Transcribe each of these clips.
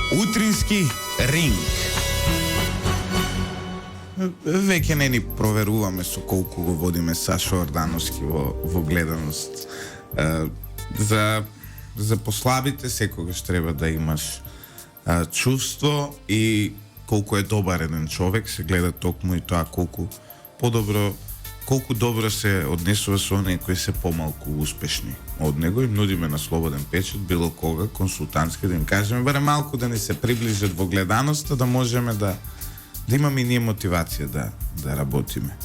Утрински ринг. Веќе не ни проверуваме со колку го водиме Сашо Ордановски во гледаност. За послабите секогаш треба да имаш чувство и колку е добар еден човек, се гледа токму и тоа колку добро се однесува со оние кои се помалку успешни од него, и нудиме на слободен печат било кога консултантски да им кажеме барем малку да ни се приближат во гледаноста, да можеме да имаме и ние мотивација да работиме.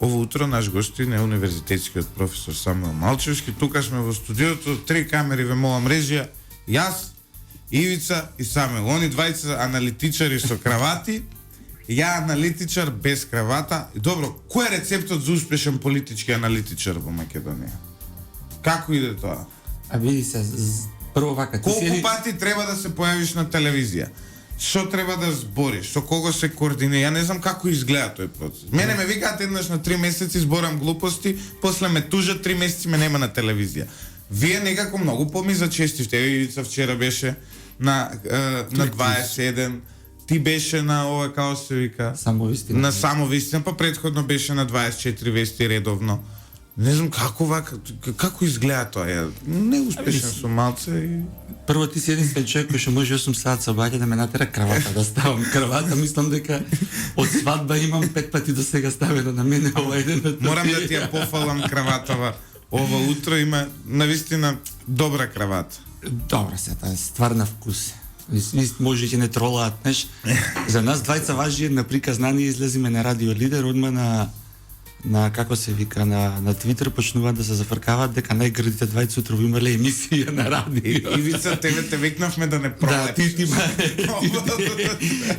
Ово утро наш гостин е универзитетскиот професор Самуил Малчевски. Тука сме во студиото, 3 камери ве молам режија, јас, Ивица и Самуил. Они двајца аналитичари со кравати, ја аналитичар без кравата. Добро, кој е рецептот за успешен политички аналитичар во Македонија? Како иде тоа? А види се, прво вака... Колку пати треба да се појавиш на телевизија? Што треба да збориш? Со кого се координира? Ја не знам како изгледа тој процес. Мене ме викаат еднаш на 3 месеци, зборам глупости, после ме тужат, 3 месеци ме нема на телевизија. Вие некако многу поми зачестивте. Ивица вчера беше на 21, ти беше на ова, како се вика? Само вистина. На Само вистина, па претходно беше на 24 вести редовно. Не знам како изгледа тоа. Не успешен со малце и... Прво ти си единствен човек кој што може 8 сат со баѓа да ме натера кравата да ставам кравата. Мислам дека од свадба имам 5 пати до сега ставено на мене ова еден. Морам да ти ја пофалам краватава. Ова утро има навистина добра кравата. Добра се, таа е ствар на вкус. Може ќе не тролаат, знаеш. За нас двајца важи една приказнание, излезиме на Радио Лидер, одма на како се вика, на Твитер почнуваат да се зафркаваат дека најгрдите двајца утро имале емисија на радио. Ивица, тебе те викнавме да не пролепиш. Да,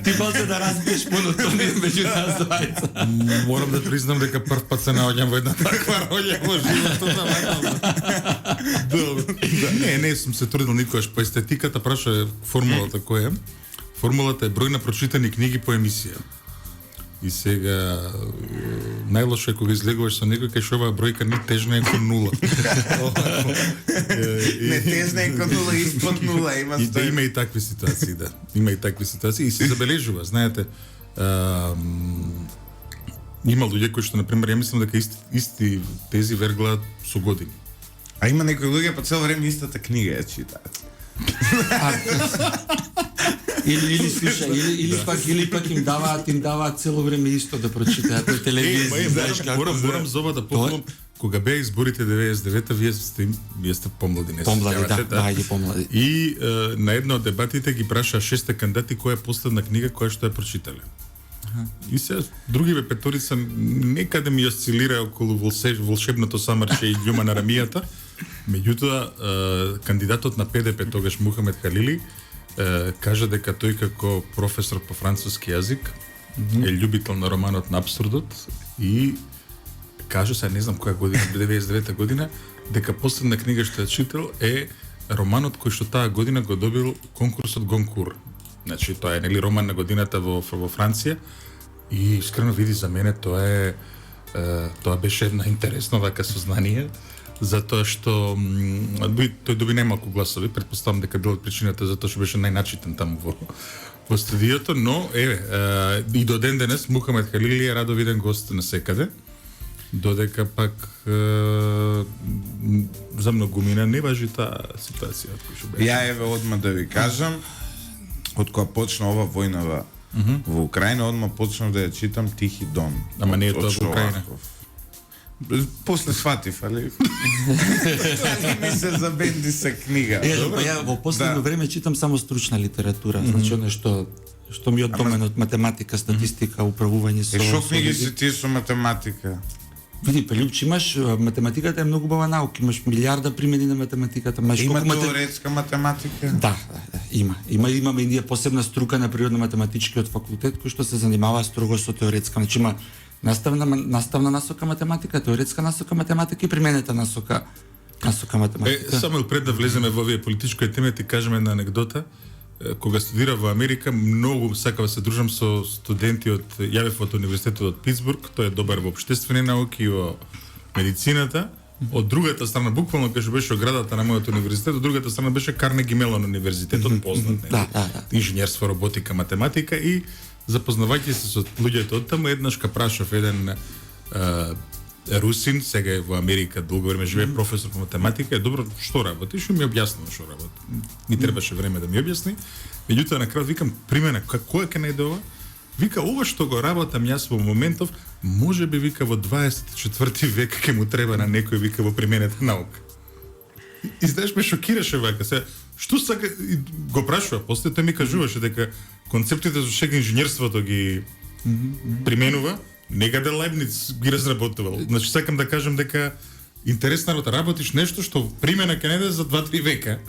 ти може да разбиеш монотонија меѓу нас двајца. Морам да признам дека прв пат се наоѓам во една таква роља во животот на Не сум се трудил никогаш по естетиката, праша формулата која е. Формулата е број на прочитани книги по емисија. И сега најлошо е кога излегуваш со некој кај што оваа бројка не тежна е кон нула. Не тежна е кон нула, испод нула има стој. И да има и такви ситуации, да. Има и такви ситуации и се забележува, знаете. Има луѓе кои што, например, ја мислам дека исти тези верглаат со години. А има некои луѓе по цело време истата книга ја читаат. Или слуша, или пак им даваат цело време исто да прочитаат на телевизија. Знаеш како? Морам за ова да пофалам. Кога беа изборите 99-та, вие сте помлади, не се сеќавате? Да, помлади. И на една од дебатите ги праша 6 кандидати која е последна книга која што ја прочитале. И се другиве петорица некаде ми осцилира околу волшебното самарче и ѓума на рамијата. Меѓутоа, кандидатот на ПДП тогаш Мухамед Халили кажа дека тој како професор по француски јазик е љубител на романот на апсурдот и кажа, сега не знам која година, 99-та година, дека последна книга што ја читал е романот кој што таа година го добил конкурсот Гонкур. Значи, тоа е нели роман на годината во Франција и искрено види за мене тоа беше една интересно вака сознание, затоа што тој доби најмалку гласови, претпоставам дека била причината затоа што беше најначитен таму во студиото, но и до ден денес Мухамед Халили е радовиден гост на секаде, додека пак за многумина не важи таа ситуација од која што беше. Ја одма да ви кажам, од кога почна ова војна во Украина, одма почнав да ја читам Тихи дон. Ама не е тоа во Украина. После сватив, али ми се забенди се книга. Ја во последно време читам само стручна литература, значи нешто што ми од доменот математика, статистика, управување со... Што книги си ти со математика? Види, Пелјупче, имаш математиката е многу убава наука, имаш милиарда примени на математиката, има теоретска математика? Да, имаме и ние посебна струка на природно-математичкиот факултет кој што се занимава строго со теоретска, значи има наставна насока математика, теоретска насока математика и применета насока математика. Само пред да влеземе во овие политички теми, ти кажеме една анекдота. Кога студирав во Америка, многу сакав се дружам со студенти јавев од универзитетот од Питсбург, тој е добар во општествени науки и во медицината, Од другата страна, буквално кога беше оградата на мојот универзитет, од другата страна беше Карнеги Мелон универзитетот, познат, Да. инженерство, роботика, математика и запознавајќи се со луѓето од таму, еднаш ка прашав еден русин, сега е во Америка, долго време живее, професор по математика, добро, што работиш? И ми објаснува што работи. Ми требаше време да ми објасни. Меѓутоа на крај викам, примена, кој ќе најде ова? Вика, ова што го работам јас во моментов, може би вика во 24 век ќе му треба на некој, вика, во применета наука. И знаеш, ме шокираше вака се. Што сака, и го прашува, после тој ми кажуваше дека концептите за шега инженерството ги применува, некаде Лайбниц ги разработувал. Значи сакам да кажам дека интересна работа, работиш нешто што примена ќе најде за 2-3 века.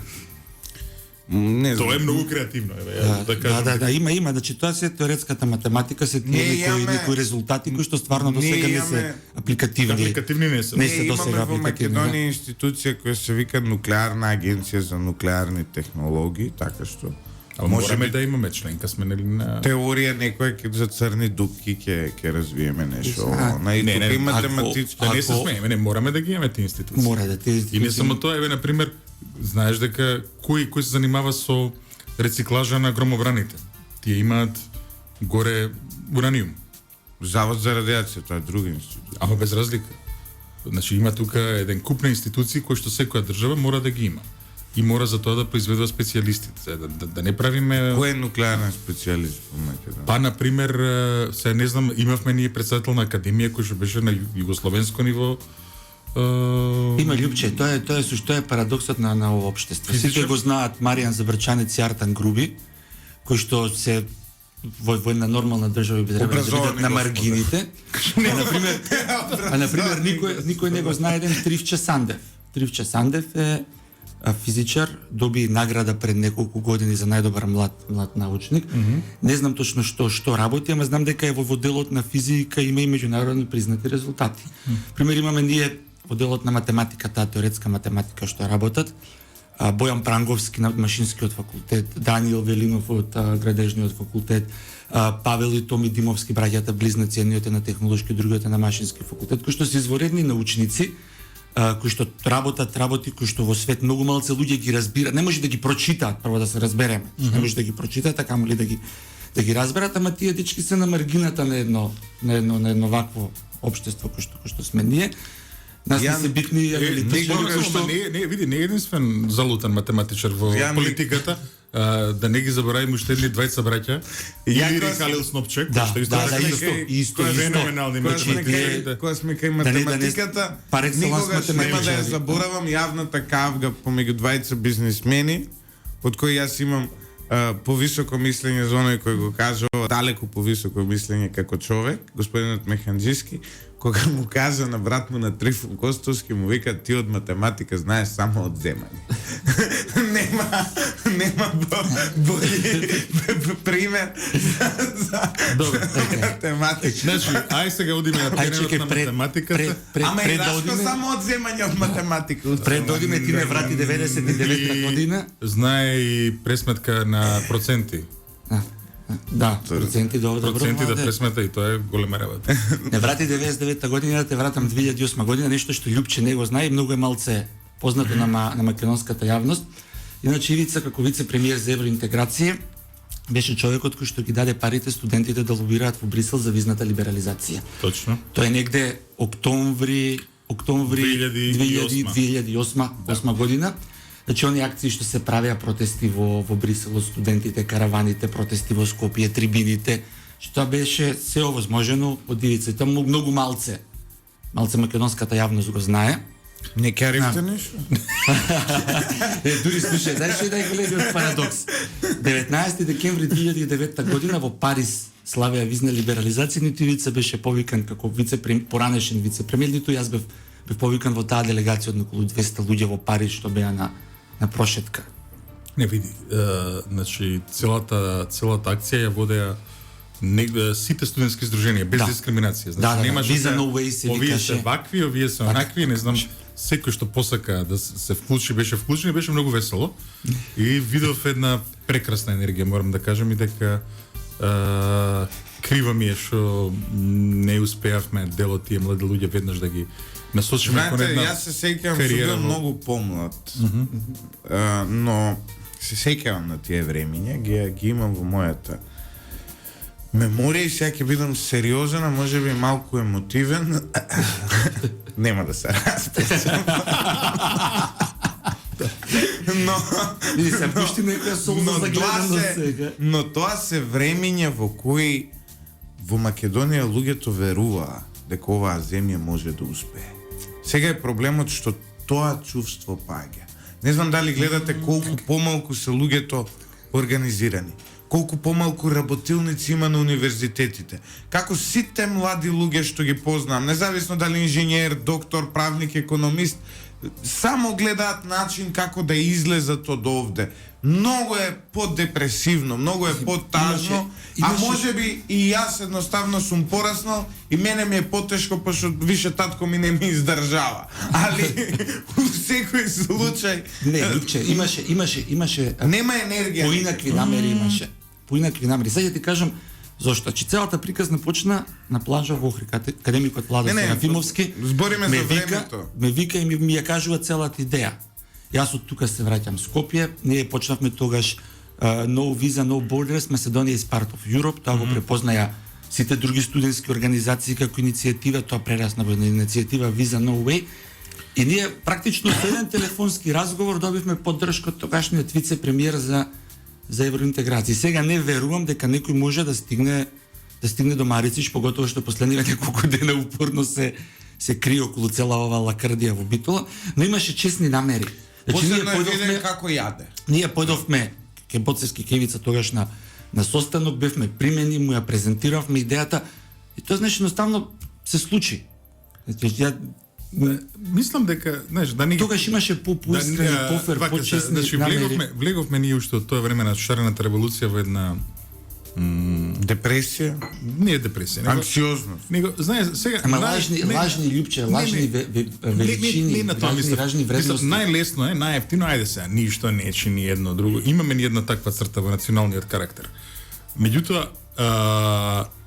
Не знам. Тоа е многу креативно, еве, да кажам. Да, има, значи тоа се теоретската математика, се тие некои резултати кои што стварно до сега не се апликативни. Апликативни не се. Не се до сега Имаме во апликативни. Македонија институција која се вика Нуклеарна агенција за нуклеарни технологии, така што Можеме да имаме членка сме нели на теорија некоја ќе за црни дупки ќе развиеме нешто. Не, И математички. да не се смееме, не мораме да ги имаме тие институции. Мора да те И не само тоа, еве на пример, знаеш дека кој се занимава со рециклажа на громобраните. Тие имаат горе ураниум. Завод за радиација, тоа е друга институција. Ама без разлика. Значи има тука еден куп на институции кои што секоја држава мора да ги има. И мора за тоа да произведува специјалистите. Да не правиме... Кој е нуклеарен специјалист во Македонија? Па, например, се не знам, имавме ние председател на академија кој што беше на југословенско ниво. Има Љупче, тоа е парадоксот на ово општество. Сите го знаат Маријан Забрчанец и Артан Груби, кои што се во една нормална држава би требало да бидат на маргините. А на пример никој не го знае еден Тривче Сандев. Тривче Сандев е физичар, доби награда пред неколку години за најдобар млад научник. Не знам точно што работи, ама знам дека е во делот на физика има и меѓународно признати резултати. Пример имаме ние во делот на математика, таа теоретска математика што работат, Бојан Пранговски на Машинскиот факултет, Даниел Велинов од Градежниот факултет, Павел и Томи Димовски, браќата близнаци, едниот е на Технолошки, другиот е на Машински факултет, кои што се изворедни научници, кои што работи кои што во свет многу малце луѓе ги разбираат, не може да ги прочитаат, прво да се разбереме, не може да ги прочитаат, а камо ли да ги разберат, ама тие дечки се на маргината на едно вакво општество кој што сме ние. Нас не се битни Не, види, не е единствен залутан математичар во политиката, да не ги забораваме уште едни двајца браќа, Илири Халил Снопчек, што исто феноменални математичари. Кога сме кај математиката, никогаш нема да ја заборавам јавната кавга помеѓу двајца бизнисмени, од кои јас имам повисоко мислење за оној кој го кажува, далеку повисоко мислење како човек, господинот Механџиски, кога му кажа на брат му на Трифон Костовски, му вика, ти од математика знаеш само од земање. Нема боли пример за математика. Значи, ај сега одиме на теренот на математиката. Ама и зашто само од земање од математика? Пред да одиме ти ме врати 99 година. Знае и пресметка на проценти. Да, проценти добро. Проценти да пресмета и тоа е голема работа. Не врати 99 година, да те вратам 2008 година, нешто што Љупче не го знае и многу е малце познато на македонската јавност. Иначе Ивица како вице-премиер за евроинтеграција беше човекот кој што ги даде парите студентите да лобираат во Брисел за визната либерализација. Точно. Тоа е негде октомври 2008 година. Значи, оние акции што се правеа, протести во Брисел, студентите, караваните, протести во Скопје, трибините, што тоа беше се овозможено од Ивица. Тоа многу малце македонската јавност го знае. Не керивте нешто? Дури слушај, знаеш што е најголемиот парадокс? 19 декември 2009 година во Париз славеа визна либерализација, ниту Ивица беше повикан како поранешен вице-премиер, ниту јас бев повикан во таа делегација од околу 200 луѓе во Париз што беа на прошетка. Не види, значи целата акција ја водеа сите студентски здруженија без дискриминација. Значи немаше виза no way се викаше. Овие се вакви, овие се онакви, не знам, секој што посака да се вклучи беше вклучен и беше многу весело. И видов една прекрасна енергија, морам да кажам, и дека крива ми е што не успеавме дел од тие млади луѓе веднаш да ги насочиме кон Знаете, една јас се сеќавам, што кариера бил во... многу помлад, но се сеќавам на тие времиња, ги имам во мојата меморија и сега ќе бидам сериозен, а може би малку емотивен. Нема да се распечам. Но И се пушти некоја солза за гледаност сега. но тоа се времиња во кои во Македонија луѓето веруваа дека оваа земја може да успее. Сега е проблемот што тоа чувство паѓа. Не знам дали гледате колку помалку се луѓето организирани, колку помалку работилници има на универзитетите. Како сите млади луѓе што ги познавам, независно дали инженер, доктор, правник, економист, само гледаат начин како да излезат од овде. Многу е поддепресивно, многу е подтажно, а можеби и јас едноставно сум пораснал и мене ми е потешко, пошто више татко ми не ми издржава. Али у секој случај Не, Лупче, имаше нема енергија. поинакви намери имаше. Поинакви намери. Сега ти кажам зошто. Че целата приказна почна на плажа во Охрид, академикот Владо Серафимовски. Збориме за времето. Ме вика и ми ја кажува целата идеја. Јас од тука се враќам Скопје, ние почнавме тогаш No Visa, No Borders, Macedonian is part of Europe, тоа го препознаја сите други студентски организации како иницијатива, тоа прерасна во иницијатива Visa No Way. И ние практично со еден телефонски разговор добивме поддршка од тогашниот вице-премиер за евроинтеграција. Сега не верувам дека некој може да стигне до Марицич, поготово што последниве неколку дена упорно се крие околу цела ова лакрдија во Битола, но имаше честни намери. Последно е виден како јаде. Ние појдовме ке Боцевски Кевица тогаш на состанок, бевме примени, му ја презентиравме идејата и тоа значи едноставно се случи. Значи ја Мислам дека, знаеш, да не ги... тогаш имаше поистрени, пофер, почестни значи, намери. влеговме ние уште од тоа време на шарената револуција во една Депресија, не е депресија, анксиозност. знаеш, сега Ама лажни Лупче, лажни величини, лажни вредности. Најлесно е, најевтино, ајде сега, ништо не чини едно друго. Имаме ни една таква црта во националниот карактер. Меѓутоа,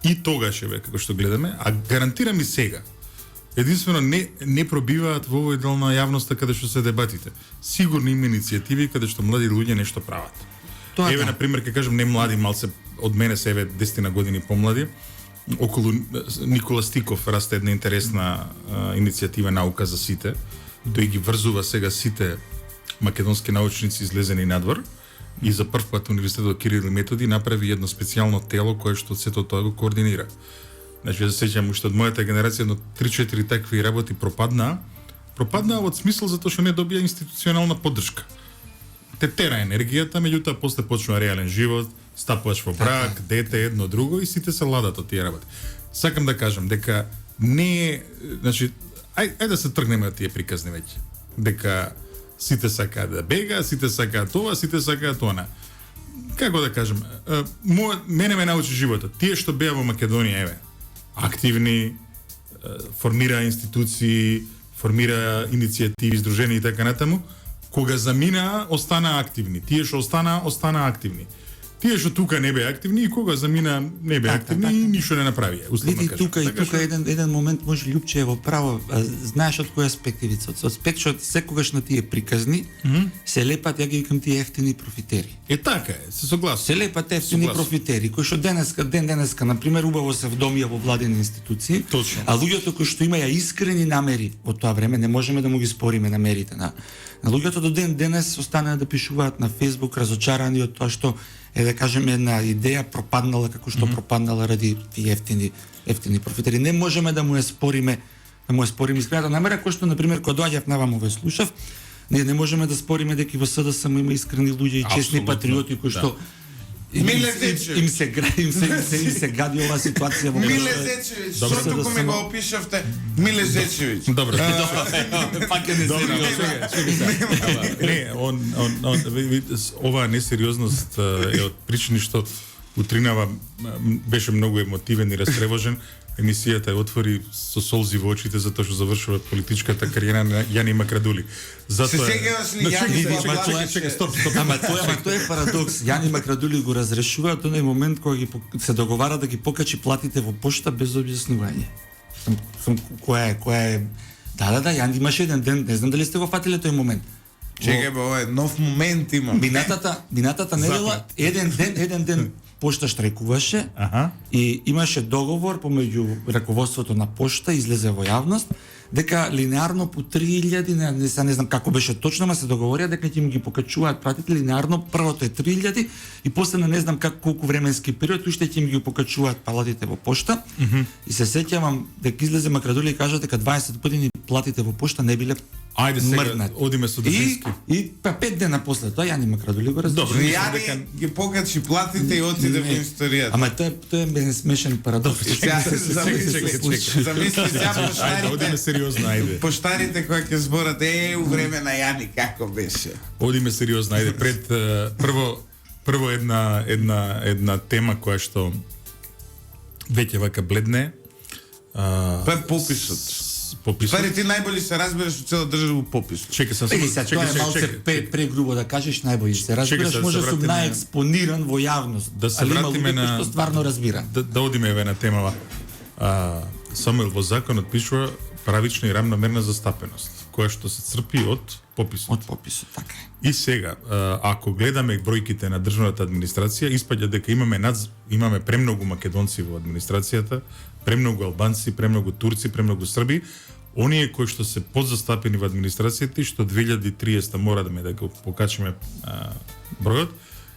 и тогаш е како што гледаме, а гарантирам и сега. Единствено не пробиваат во овој дел на јавноста каде што се дебатите. Сигурно има иницијативи каде што млади луѓе нешто прават. Тоа Еве, да. на пример, ке кажам, не млади, малце од мене се еве 10 на години помлади, околу Никола Стиков расте една интересна иницијатива Наука за сите. Тој ги врзува сега сите македонски научници излезени надвор и за прв пат Универзитетот Кирил и Методи направи едно специјално тело кое што сето тоа го координира. Значи, ја се сеќам уште од мојата генерација, но 3-4 такви работи пропаднаа од смисол затоа што не добија институционална поддршка. Те тера енергијата, меѓутоа после почнува реален живот, стапуваш во брак, дете, едно друго и сите се ладат од тие работи. Сакам да кажам дека не е, значи, ајде да се тргнеме од тие приказни веќе. Дека сите сакаат да бега, сите сакаат ова, сите сакаат она. Како да кажам, мене ме научи животот. Тие што беа во Македонија, еве, активни, формира институции, формира иницијативи, издружени и така натаму, кога заминаа, останаа активни. Тие што останаа активни. Тие што тука не беа активни и кога замина не беа активни и ништо не направија. Види тука еден момент може Лјупче е во право. Знаеш од кој аспект е вицот? Од аспект што секогаш на тие приказни се лепат, ја ги викам тие ефтини профитери. Е така е, се согласувам. Се лепат ефтини профитери кои што денеска на пример убаво се вдомија во владени институции. Точно. А луѓето кои што имаја искрени намери од тоа време, не можеме да му ги спориме намерите на луѓето до денес останаа да пишуваат на Facebook разочарани од тоа што е да кажеме една идеја пропаднала како што пропаднала ради тие ефтини профитери. Не можеме да му ја спориме, искрената намера кој што на пример кога доаѓав наваму ве слушав, ние не можеме да спориме дека во СДСМ има искрени луѓе и честни патриоти кои што им се гади оваа ситуација во Миле Зечевиќ, што туку ми го опишавте? Миле Зечевиќ. Добро. Пак е Не, оваа несериозност е од причини што утринава беше многу емотивен и растревожен. Емисијата ја отвори со солзи во очите затоа што завршува политичката кариера на Јани Макрадули. Се сеќаваш ли Јани? Чекај, стоп. Ама тоа е парадокс. Јани Макрадули го разрешува тој момент кога се договара да ги покачи платите во пошта без објаснување. Која е Да, ја имаше еден ден, не знам дали сте го фатиле тој момент. Чекај бе, ова е нов момент имам. Минатата недела, еден ден пошта штрajkуваше и имаше договор помеѓу раководството на пошта, излезе во јавност, дека линеарно по 3000, не знам како беше точно, ама се договорија дека ќе им ги покачуваат пратите линеарно, првото е 3000 и после на не знам колку временски период уште ќе им ги покачуваат платите во пошта. И се сеќавам дека излезе Макрадули и кажа дека 20 години платите во пошта не биле Ајде сега, мрднати. одиме со Држински. И 5 дена после тоа Јани Макрадули го раздобри. Добро, Јани ги покачи платите и отиде во историјата. Ама тоа е еден смешен парадокс. Замисли сега Ајде, одиме сериозно, ајде. поштарите кои ќе зборат у време на Јани како беше. Одиме сериозно, ајде пред прво една тема која што веќе вака бледне. Тоа е пописот. Пописот. Твари ти најболи се разбереш од цела држава во пописот. Чекај се. Тоа е малце прегрубо да кажеш најбоље се разбираш, се може сум вратиме- најекспониран во јавност. Да се али има вратиме луѓе кои на- што стварно разбира. Да одиме еве на темава. Самуил во законот пишува правична и рамномерна застапеност, која што се црпи од пописот. Од пописот, така е. И сега, ако гледаме бројките на државната администрација, испаѓа дека имаме премногу македонци во администрацијата, премногу албанци, премногу турци, премногу срби, оние кои што се подзастапени во администрацијата и што 2030 мора да го покачиме бројот,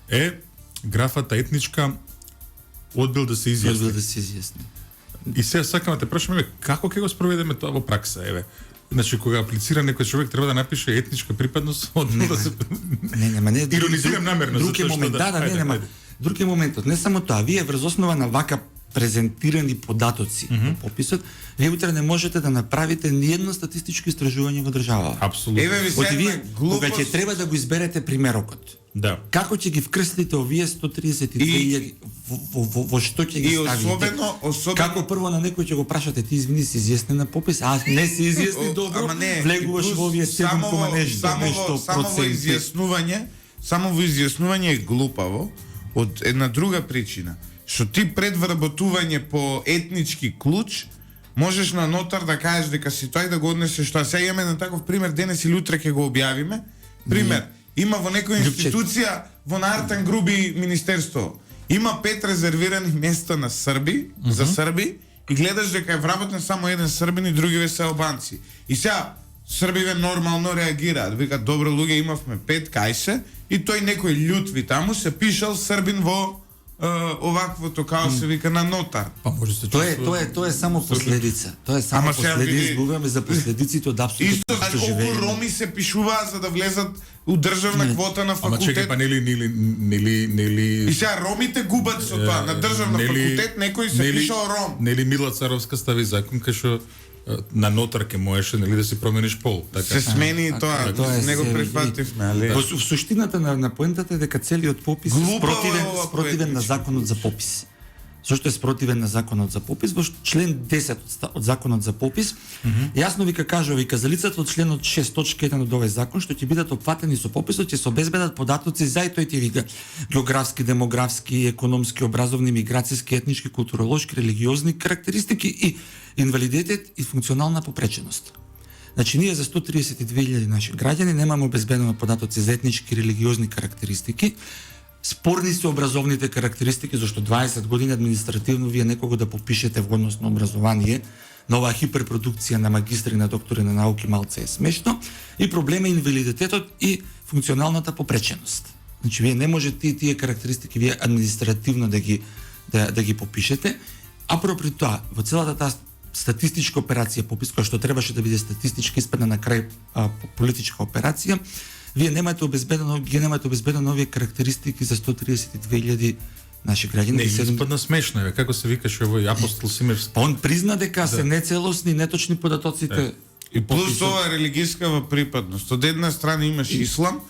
е графата етничка одбил да се изјасни. Одбил да се изјасни. И сега сакам да те прашаме како ќе го спроведеме тоа во пракса, еве. Значи кога аплицира некој човек треба да напише етничка припадност, одбил да се Не. Иронизирам намерно, Друг е затоа што момент, да, ајде, нема. ајде. Друг е моментот, не само тоа, вие врз основа на вака презентирани податоци во пописот, вие утре не можете да направите ни едно статистичко истражување во државава. Апсолутно. Еве ви Оти сега вие, кога ќе треба да го изберете примерокот, Да. како ќе ги вкрстите овие 132.000, во што ќе ги И ставите? особено Како прво на некој ќе го прашате, ти извини се изјасни на попис, а не се изјасни добро, Ама не, влегуваш и плюс во овие 7, нешто само во проценти. само во изјаснување е глупаво од една друга причина, што ти пред вработување по етнички клуч можеш на нотар да кажеш дека си тој да го однесеш тоа. Сега имаме на таков пример, денес или утре ќе го објавиме. Пример, има во некоја институција во Артан Груби министерство. Има 5 резервирани места на срби, за срби, и гледаш дека е вработен само еден србин и другиве се албанци. И сега србиве нормално реагираат. Викаат, добро луѓе, имавме 5, кај се, и тој некој љутви таму се пишал србин во оваквото, као се вика, на нотар. Па може се Тоа е само последица. Тоа е само Ама сега последица, види- зборуваме за последиците од Исто, апсолутно што колку живееме. роми се пишуваат за да влезат у државна квота на Ама чекај, факултет. па нели И сега ромите губат со тоа. На државна факултет некој се пишал ром. Нели Мила Царовска стави закон кај што на нотар ке можеше нели да си промениш пол, така. Се смени и тоа, Тоа е не го се- прифативме, али... Во суштината на поентата е дека целиот попис е Глупаво е ова спротивен на поетнички. законот за попис. Зошто е спротивен на законот за попис? Во член 10 од законот за попис, јасно вика кажува, вика за лицата од членот 6.1 од овој закон што ќе бидат опфатени со пописот ќе се обезбедат податоци за и тој ти вика географски, демографски, економски, образовни, миграцијски, етнички, културолошки, религиозни карактеристики и инвалидитет и функционална попреченост. Значи, ние за 132.000 наши граѓани немаме обезбедено податоци за етнички и религиозни карактеристики. Спорни се образовните карактеристики, зашто 20 години административно вие некого да попишете во однос на образование, на оваа хиперпродукција на магистри, на доктори на науки малце е смешно, и проблем е инвалидитетот и функционалната попреченост. Значи, вие не можете тие карактеристики вие административно да ги попишете, а при тоа, во целата таа статистичка операција попис, која што требаше да биде статистичка, испадна на крај политичка операција, вие немате обезбедено овие карактеристики за 132.000 наши граѓани. Не, испадна смешно е, како се викаше овој апостол Симевски. Он призна дека се нецелосни, неточни податоците. И плюс ова религијска припадност. Од една страна имаш ислам,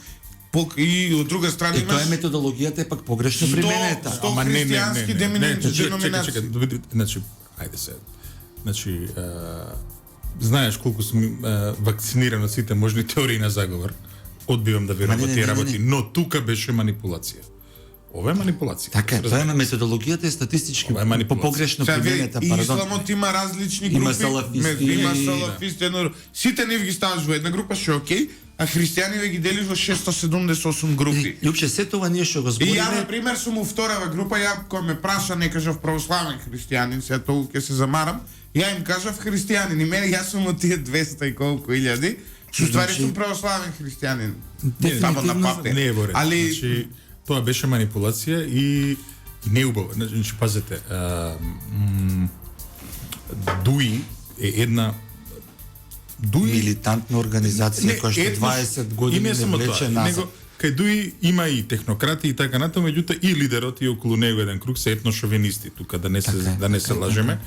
и од друга страна И тоа е имаш методологијата е пак погрешно применета. Сто христијански деноминации. Чекај, значи, ајде се. Значи, знаеш колку сум вакциниран од сите можни теории на заговор. Одбивам да верувам во тие работи, но тука беше манипулација. Ова е манипулација. Така е, тоа е методологијата е статистички Ова е манипулација. погрешно Сега, применета, и пардон. исламот има различни групи. Има салафисти, Има и- салафисти, сите нив ги ставаш во една група, што е окей, а христијани ги делиш во 678 групи. Лјупче, се тоа ние што го И ја, збориме, на пример, сум у вторава група, ја кој ме праша, не кажав православен христијанин, сега толку ќе се замарам, ја им кажав христијанин, и мене јас сум од тие 200 и колку илјади, што ствари Значи, сум православен христијанин. Дефинитивно Само на папир. Не е во ред. Али Значи, тоа беше манипулација и неубаво. Значи, пазете, ДУИ е една милитантна организација која што 20 години не влече назад. Кај ДУИ има и технократи и така натаму, меѓуто и лидерот и околу него еден круг се етношовинисти, тука да не се Така е, да не се така е, лажеме.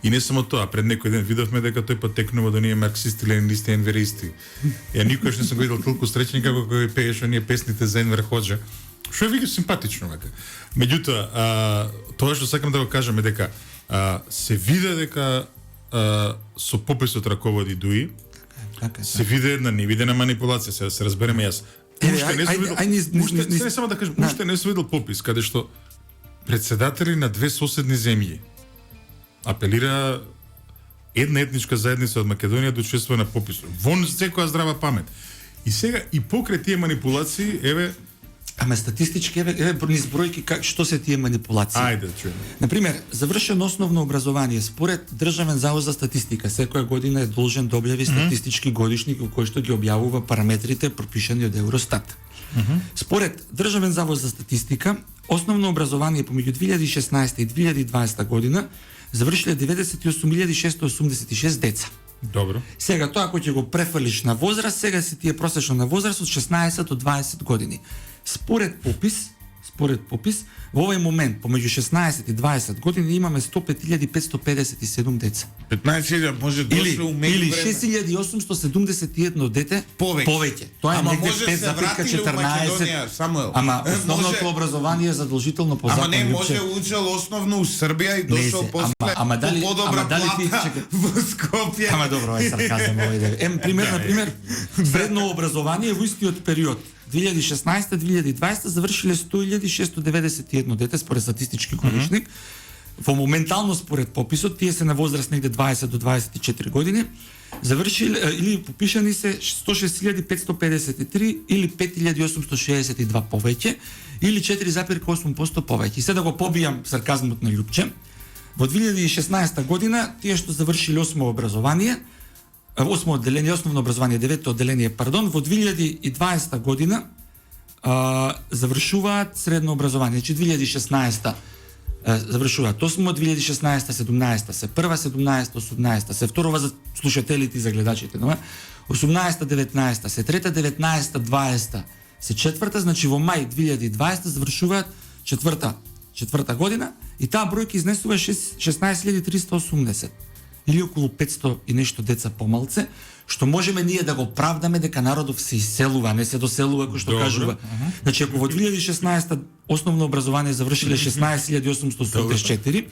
И не само тоа, пред некој ден видовме дека тој потекнува до ние марксисти, ленинисти, енверисти. Ја никогаш не сум го видел толку среќен како кој пееше оние песните за Енвер Хоџа. Што е веќе симпатично вака. Меѓутоа, тоа што сакам да го кажам е дека се виде дека со пописот раководи ДУИ, Така е. се виде една невидена манипулација, сега да се разбереме јас. Уште не сум видел, уште само да кажам, уште не сум видел попис каде што председатели на две соседни земји апелира една етничка заедница од Македонија да учествува на пописот. Вон секоја здрава памет. И сега и покрај тие манипулации, еве, Ама статистички еве низ бројки што се тие манипулации. ајде да чуеме. Например, завршено основно образование според Државен завод за статистика секоја година е должен да објави статистички годишник во кој што ги објавува параметрите пропишани од Евростат. Според Државен завод за статистика, основно образование помеѓу 2016 и 2020 година завршиле 98.686 деца. Добро. Сега тоа ако ќе го префрлиш на возраст, сега си ти е просечно на возраст од 16 до 20 години. Според попис, во овој момент помеѓу 16 и 20 години имаме 105.557 деца. 15.000 може Или дошле у меѓу или време. 6.871 дете повеќе. Тоа е Ама негде може се 5,14. вратиле у Македонија, Самуел. Ама основното Може- образование е задолжително по Ама закон. не Лјупче. може учел основно у Србија и дошол се, после ама дали- по подобра ама дали ти- плата чекай. во Скопје. Ама добро, ај сарказам овој дел. Например, средно образование во истиот период 2016-2020 завршиле 100.691 дете според статистички годишник. Во моментално според пописот, тие се на возраст негде 20 до 24 години, завршиле или попишани се 106.553 или 5.862 повеќе или 4,8% повеќе. И сега да го побијам сарказмот на Лјупче. Во 2016 година тие што завршиле осмо образование, осмо одделение, основно образование, девето одделение, пардон, во 2020 година завршуваат средно образование, значи 2016 завршуваат осмо, 2016 17 се прва, 17 18 се второва за слушателите и за гледачите, но 18 19 се трета, 19 20 се четврта, значи во мај 2020 завршуваат четврта година и таа бројка изнесува 16.380 или околу 500 и нешто деца помалце, што можеме ние да го правдаме дека народов се иселува, не се доселува кој што Добро. кажува. Значи ако во 2016 основно образование завршиле 16.884,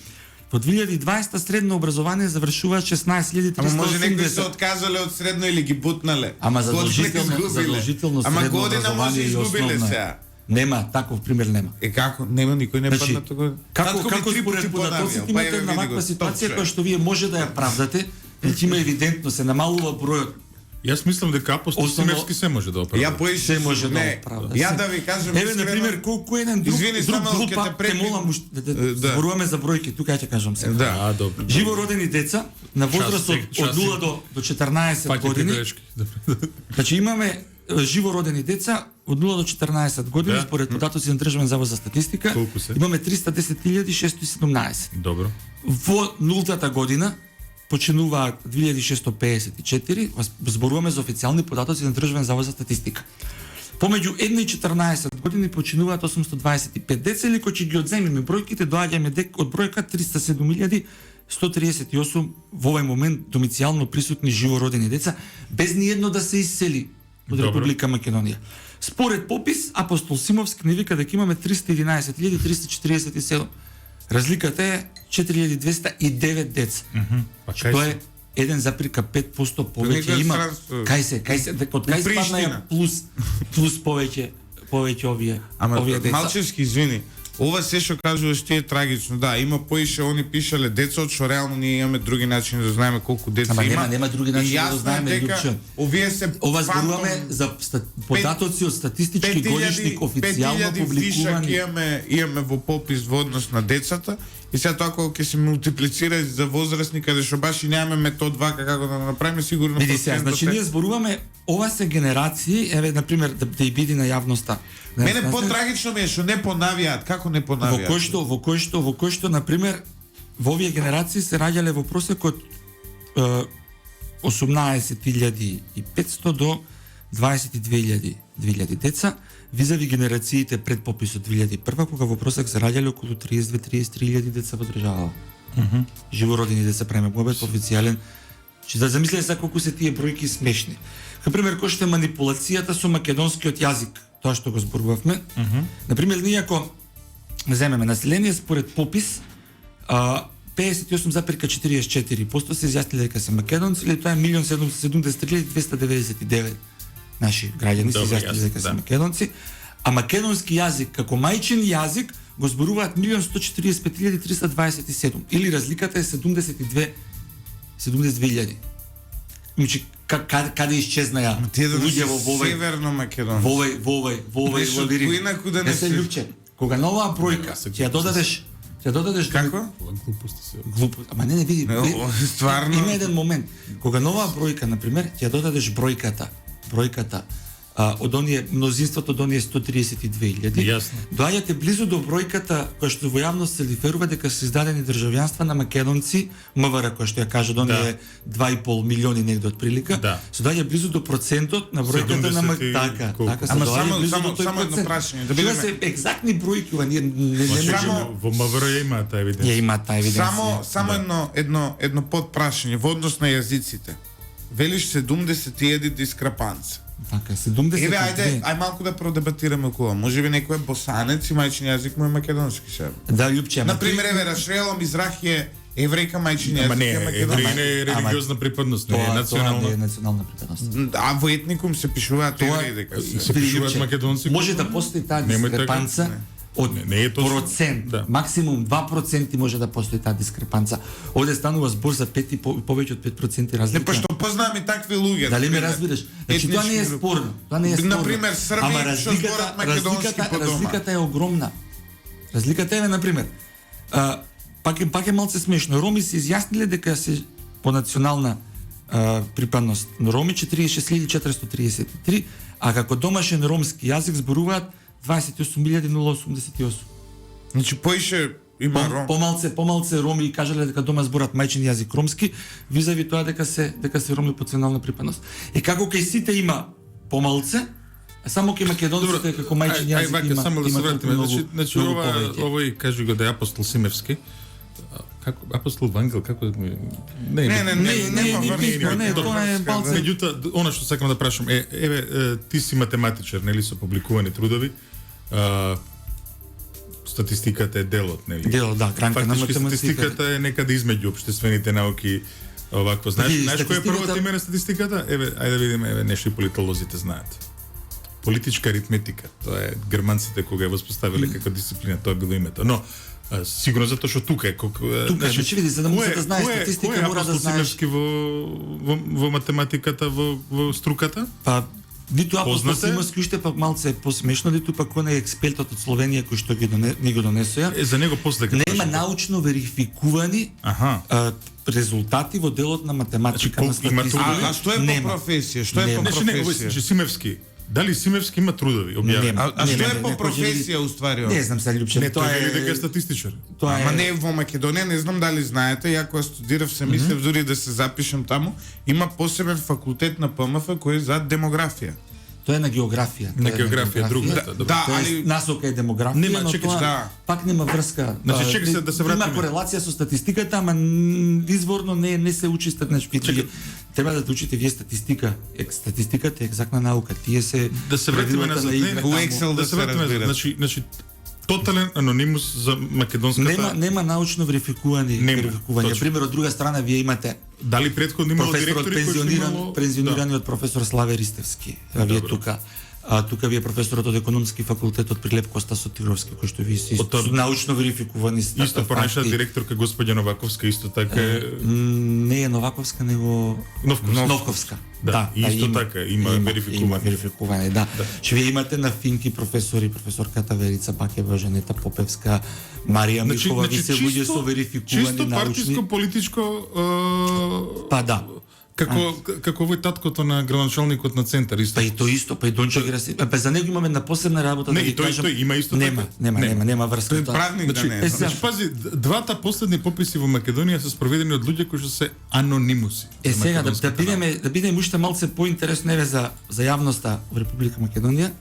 во 2020 средно образование завршуваат 16.380. Ама може некои се откажале од средно или ги бутнале. Ама Година задолжително Ама средно година може образование и изгубиле основно. сега. Нема, таков пример нема. Како? Нема никој не Значи, падна тука. како според податоците имате една ваква ситуација која што вие може да ја правдате, значи има евидентно се намалува бројот. Јас мислам дека апостол Основно- Симевски се може да оправда. Ја поише Се може да не, оправда. Ја да ви кажам Еве на пример колку еден друг Извини, друг само група ќе те те прекинам. молам да зборуваме за бројки, тука ќе кажам сега. Да. добро. Живородени деца на возраст од 0 до 14 години. грешки. Значи имаме живородени деца од 0 до 14 години Да. според податоци на Државен завод за статистика. Колку се? Имаме 310.617. Добро. Во нултата година починуваат 2654, зборуваме за официјални податоци на Државен завод за статистика. Помеѓу 1 и 14 години починуваат 825 деца, или кој ќе ги одземеме бројките, доаѓаме од бројка 307.138 во овој момент домицијално присутни живородени деца, без ниедно да се исели од Добро. Република Македонија. Според попис, апостол Симовски ни вика дека имаме 311.347. Разликата е 4.209 деца. Па кај Што се? е 1,5% повеќе Тоа е има. странство. Кај се, од кај спадна Приштина. плюс повеќе овие Ама овие деца. Малчевски, извини. Ова се што кажуваш ти е трагично. Да, има поише они пишале деца, од што реално ние имаме други начини да знаеме колку деца Ама има. нема други начини да знаеме, Лјупче. Овие се Ова зборуваме за податоци од статистички годишник официјално публикувани. Имаме во попис во однос на децата и сега тоа кога ќе се мултиплицира за возрастни каде што баш и немаме метод вака како да направиме сигурно. Види се, значи ние зборуваме ова се генерации, еве на пример да и биде на јавноста. Мене потрагично ми е што не понавијат, како не понавијат. Во кој што на пример во овие генерации се раѓале во просек од 18.500 до 22.000 деца, визави генерациите пред пописот 2001, кога во просек се раѓале околу 32-33.000 деца во државава. Живородени деца преме глобет официјален. Че да замислите сега колку се тие бројки смешни. На пример, кој што е манипулацијата со македонскиот јазик, тоа што го зборувавме. На пример, ние ако земеме население според попис, 58,44% се изјасниле дека се македонци, или тоа е 1.073.299 наши граѓани се изјасниле дека се македонци, а македонски јазик како мајчин јазик го зборуваат 1.145.327, или разликата е 72.000. Значи каде исчезнаја луѓе во Северно Македонија. Во овој Инаку да не се Лјупче. Кога новаа бројка ќе ја додадеш како? Глупост. Ама не види. Стварно. Има еден момент. Кога новаа бројка, на пример, ќе ја додадеш бројката од оние мнозинството од оние 132.000. Доаѓате близу до бројката која што во јавност се лиферува дека се издадени државјанства на македонци, МВР која што ја кажа до оние 2,5 милиони негде од прилика. Се доаѓа близу до процентот на бројката на така се доаѓа близу до тој само едно прашање, да видиме. се екзактни бројки, ние не можеме во МВР има таа евиденција. Ја има таа евиденција. Само едно подпрашање во однос на јазиците. Велиш 71 дискрапанца. Така, 72. Еве, ајде малку да продебатираме околу. Можеби некој е босанец и мајчин јазик му е македонски себе. Да, Лјупче. Например, еве Рашрела Мизрах е еврејка мајчин јазик. Ама не, евреј не е религиозна припадност, не е национална. Тоа не е национална припадност. А во етникум се пишуваат евреи дека се пишуваат македонци. Може да постои таа дискрепанца од процент, максимум 2% може да постои таа дискрепанца. Овде станува збор за 5 и повеќе од 5% разлика. Не, па што познаваме такви луѓе. Дали ме разбираш? Значи тоа не е спорно. Тоа не е спорно. Например, Срби што зборат македонски по дома. Разликата е огромна. Разликата е, например, пак е малце смешно. Роми се изјасниле дека се по национална припадност на роми 46.433, а како домашен ромски јазик зборуваат 28.088. Значи поише има ром. Помалце роми кажале дека дома зборат мајчин јазик ромски, визави тоа дека се роми по национална припадност. И како кај сите има помалце, само кај македонците како мајчин јазик има. Само да се вратиме, значи овој кажи го да е апостол Симевски. Како апостол Вангел, како не, тоа е балце. Меѓутоа, она што сакам да прашам е, еве, ти си математичар, нели, со публикувани трудови. Статистиката е делот, нели? Делот, да, гранка на математиката. Статистиката е некаде измеѓу општествените науки, овакво. Знаеш кој е првото име на статистиката? Еве, ајде да видиме, еве, нешто и политолозите знаат. Политичка аритметика. Тоа е германците кога ја воспоставиле како дисциплина, тоа било името. Но сигурно затоа што тука е. Значи види, за да може да знаеш статистика, мора да знаеш во математиката, во струката? Па ниту апостол Симевски уште пак малце е посмешно, ниту пак он е експертот од Словенија кој што ни го донесоја. За него после нема научно верификувани резултати во делот на математика на статистика. А што е по професија? Што е по професија? Симевски. Дали Симевски има трудови објавени? А што е по професија уствари? Не знам се, Лјупче. Тоа е дека е статистичар. Ама не во Македонија, не знам дали знаете, ја кога студирав се мислев дури да се запишам таму, има посебен факултет на ПМФ кој е за демографија. Тоа е на географија. На географија, другата. Да, али насока е демографија, но тоа пак нема врска. Значи чека се да се вратиме. Има корелација со статистиката, ама изворно не се учи статистика. Треба да учите вие статистика. Статистиката е екзактна наука. Тие се да се вратиме на Excel да се разбира. Значи тотален анонимус за македонската. Нема научно верификување. Пример, од друга страна вие имате дали претходно имало директори кои што пензионирани од професор Славе Ристевски. Вие тука. тука ви е професорот од економски факултет од Прилеп Коста Сотировски, кој што ви се Ото- научно верификувани Исто понаша директорка господја Новаковска исто така не е Новаковска, него Новковска. Да, исто така, има верификувани. Има верификувани, да. Што вие имате на финки професори, професорката Верица Бакева, Жанета Попевска, Марија Михова, ви се луѓе со верификувани чисто научни. партиско политичко Па да. како овој таткото на градоначалникот на центар исто. Па и то исто, па и Дончо Гераси. Па за него имаме на посебна работа Не, да и ви тој- кажам. тој има исто нема, така. нема врска. Тој правник да Значи, не е. сега- значи, пази, двата последни пописи во Македонија се спроведени од луѓе кои што се анонимуси. Сега да Македонската бидеме уште малце поинтересно еве за јавноста во Република Македонија.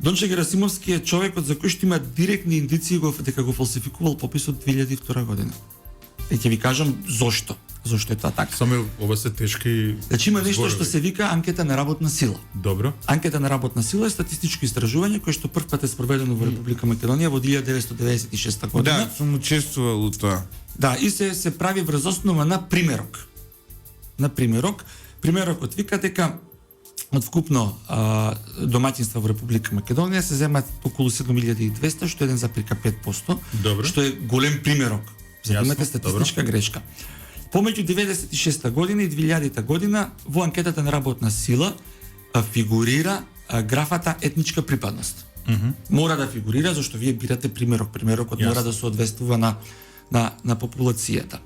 Донче Герасимовски е човекот за кој што има директни индиции дека го фалсификувал пописот 2002 година. И ќе ви кажам зошто. Зошто е тоа така? Само ова се тешки. Значи има нешто што зборови. се вика анкета на работна сила. Добро. Анкета на работна сила е статистичко истражување кое што прв пат е спроведено во Република Македонија во 1996 година. Да, сум учествувал у тоа. Да, и се прави врз основа на примерок. На примерок. Примерокот вика дека од вкупно домаќинства во Република Македонија се земат околу 7200, што е 1,5%, Добро. што е голем примерок. За да Јасно, имате статистичка грешка. Помеѓу 96 година и 2000 година во анкетата на работна сила фигурира графата етничка припадност. Мора да фигурира зашто вие бирате примерок. Примерокот Јасно. мора да соодветствува на популацијата.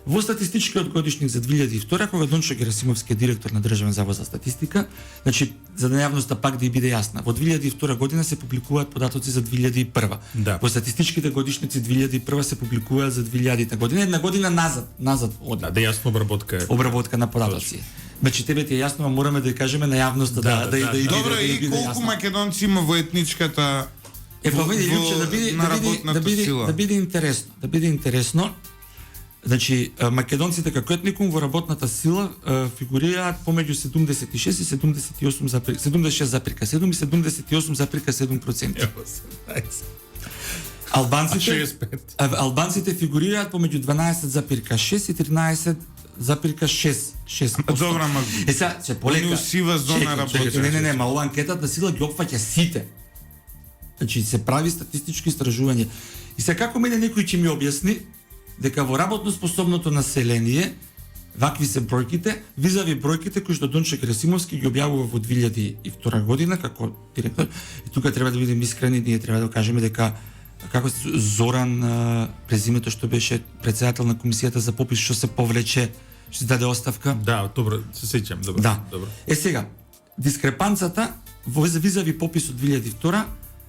Во статистичкиот годишник за 2002, кога Дончо Герасимовски е директор на Државен завод за статистика, значи за да јавноста пак да ја биде јасна, во 2002 година се публикуваат податоци за 2001. Да. Во статистичките годишници 2001 се публикуваат за 2000 година, една година назад од Да јасно обработка е. обработка на податоци. Значи тебе ти е јасно, а мораме да ја кажеме на јавноста да биде Добро, и биде колку јасно. македонци има во етничката Па види, во- Јупче, на работната сила? да биде интересно. Значи, македонците како етникум во работната сила фигурираат помеѓу 76 и 76,7 и 78,7%. Албанците 65. албанците фигурираат помеѓу 12,6 и 13,6%. Добра, ама Сега, се полека. они у сива зона Чекај, работат. Не, ма ова анкетата сила ги опфаќа сите. Значи се прави статистичко истражување. И сега како мене некој ќе ми објасни дека во работно способното население вакви се бројките, визави бројките кои што Дончо Герасимовски ги објавува во 2002 година како директор. И тука треба да бидеме искрени, ние треба да кажеме дека како се Зоран презимето што беше претседател на комисијата за попис што се повлече, што се даде оставка. Да, добро, се сеќам, добро. Да. Добро. Сега, дискрепанцата во визави попис од 2002,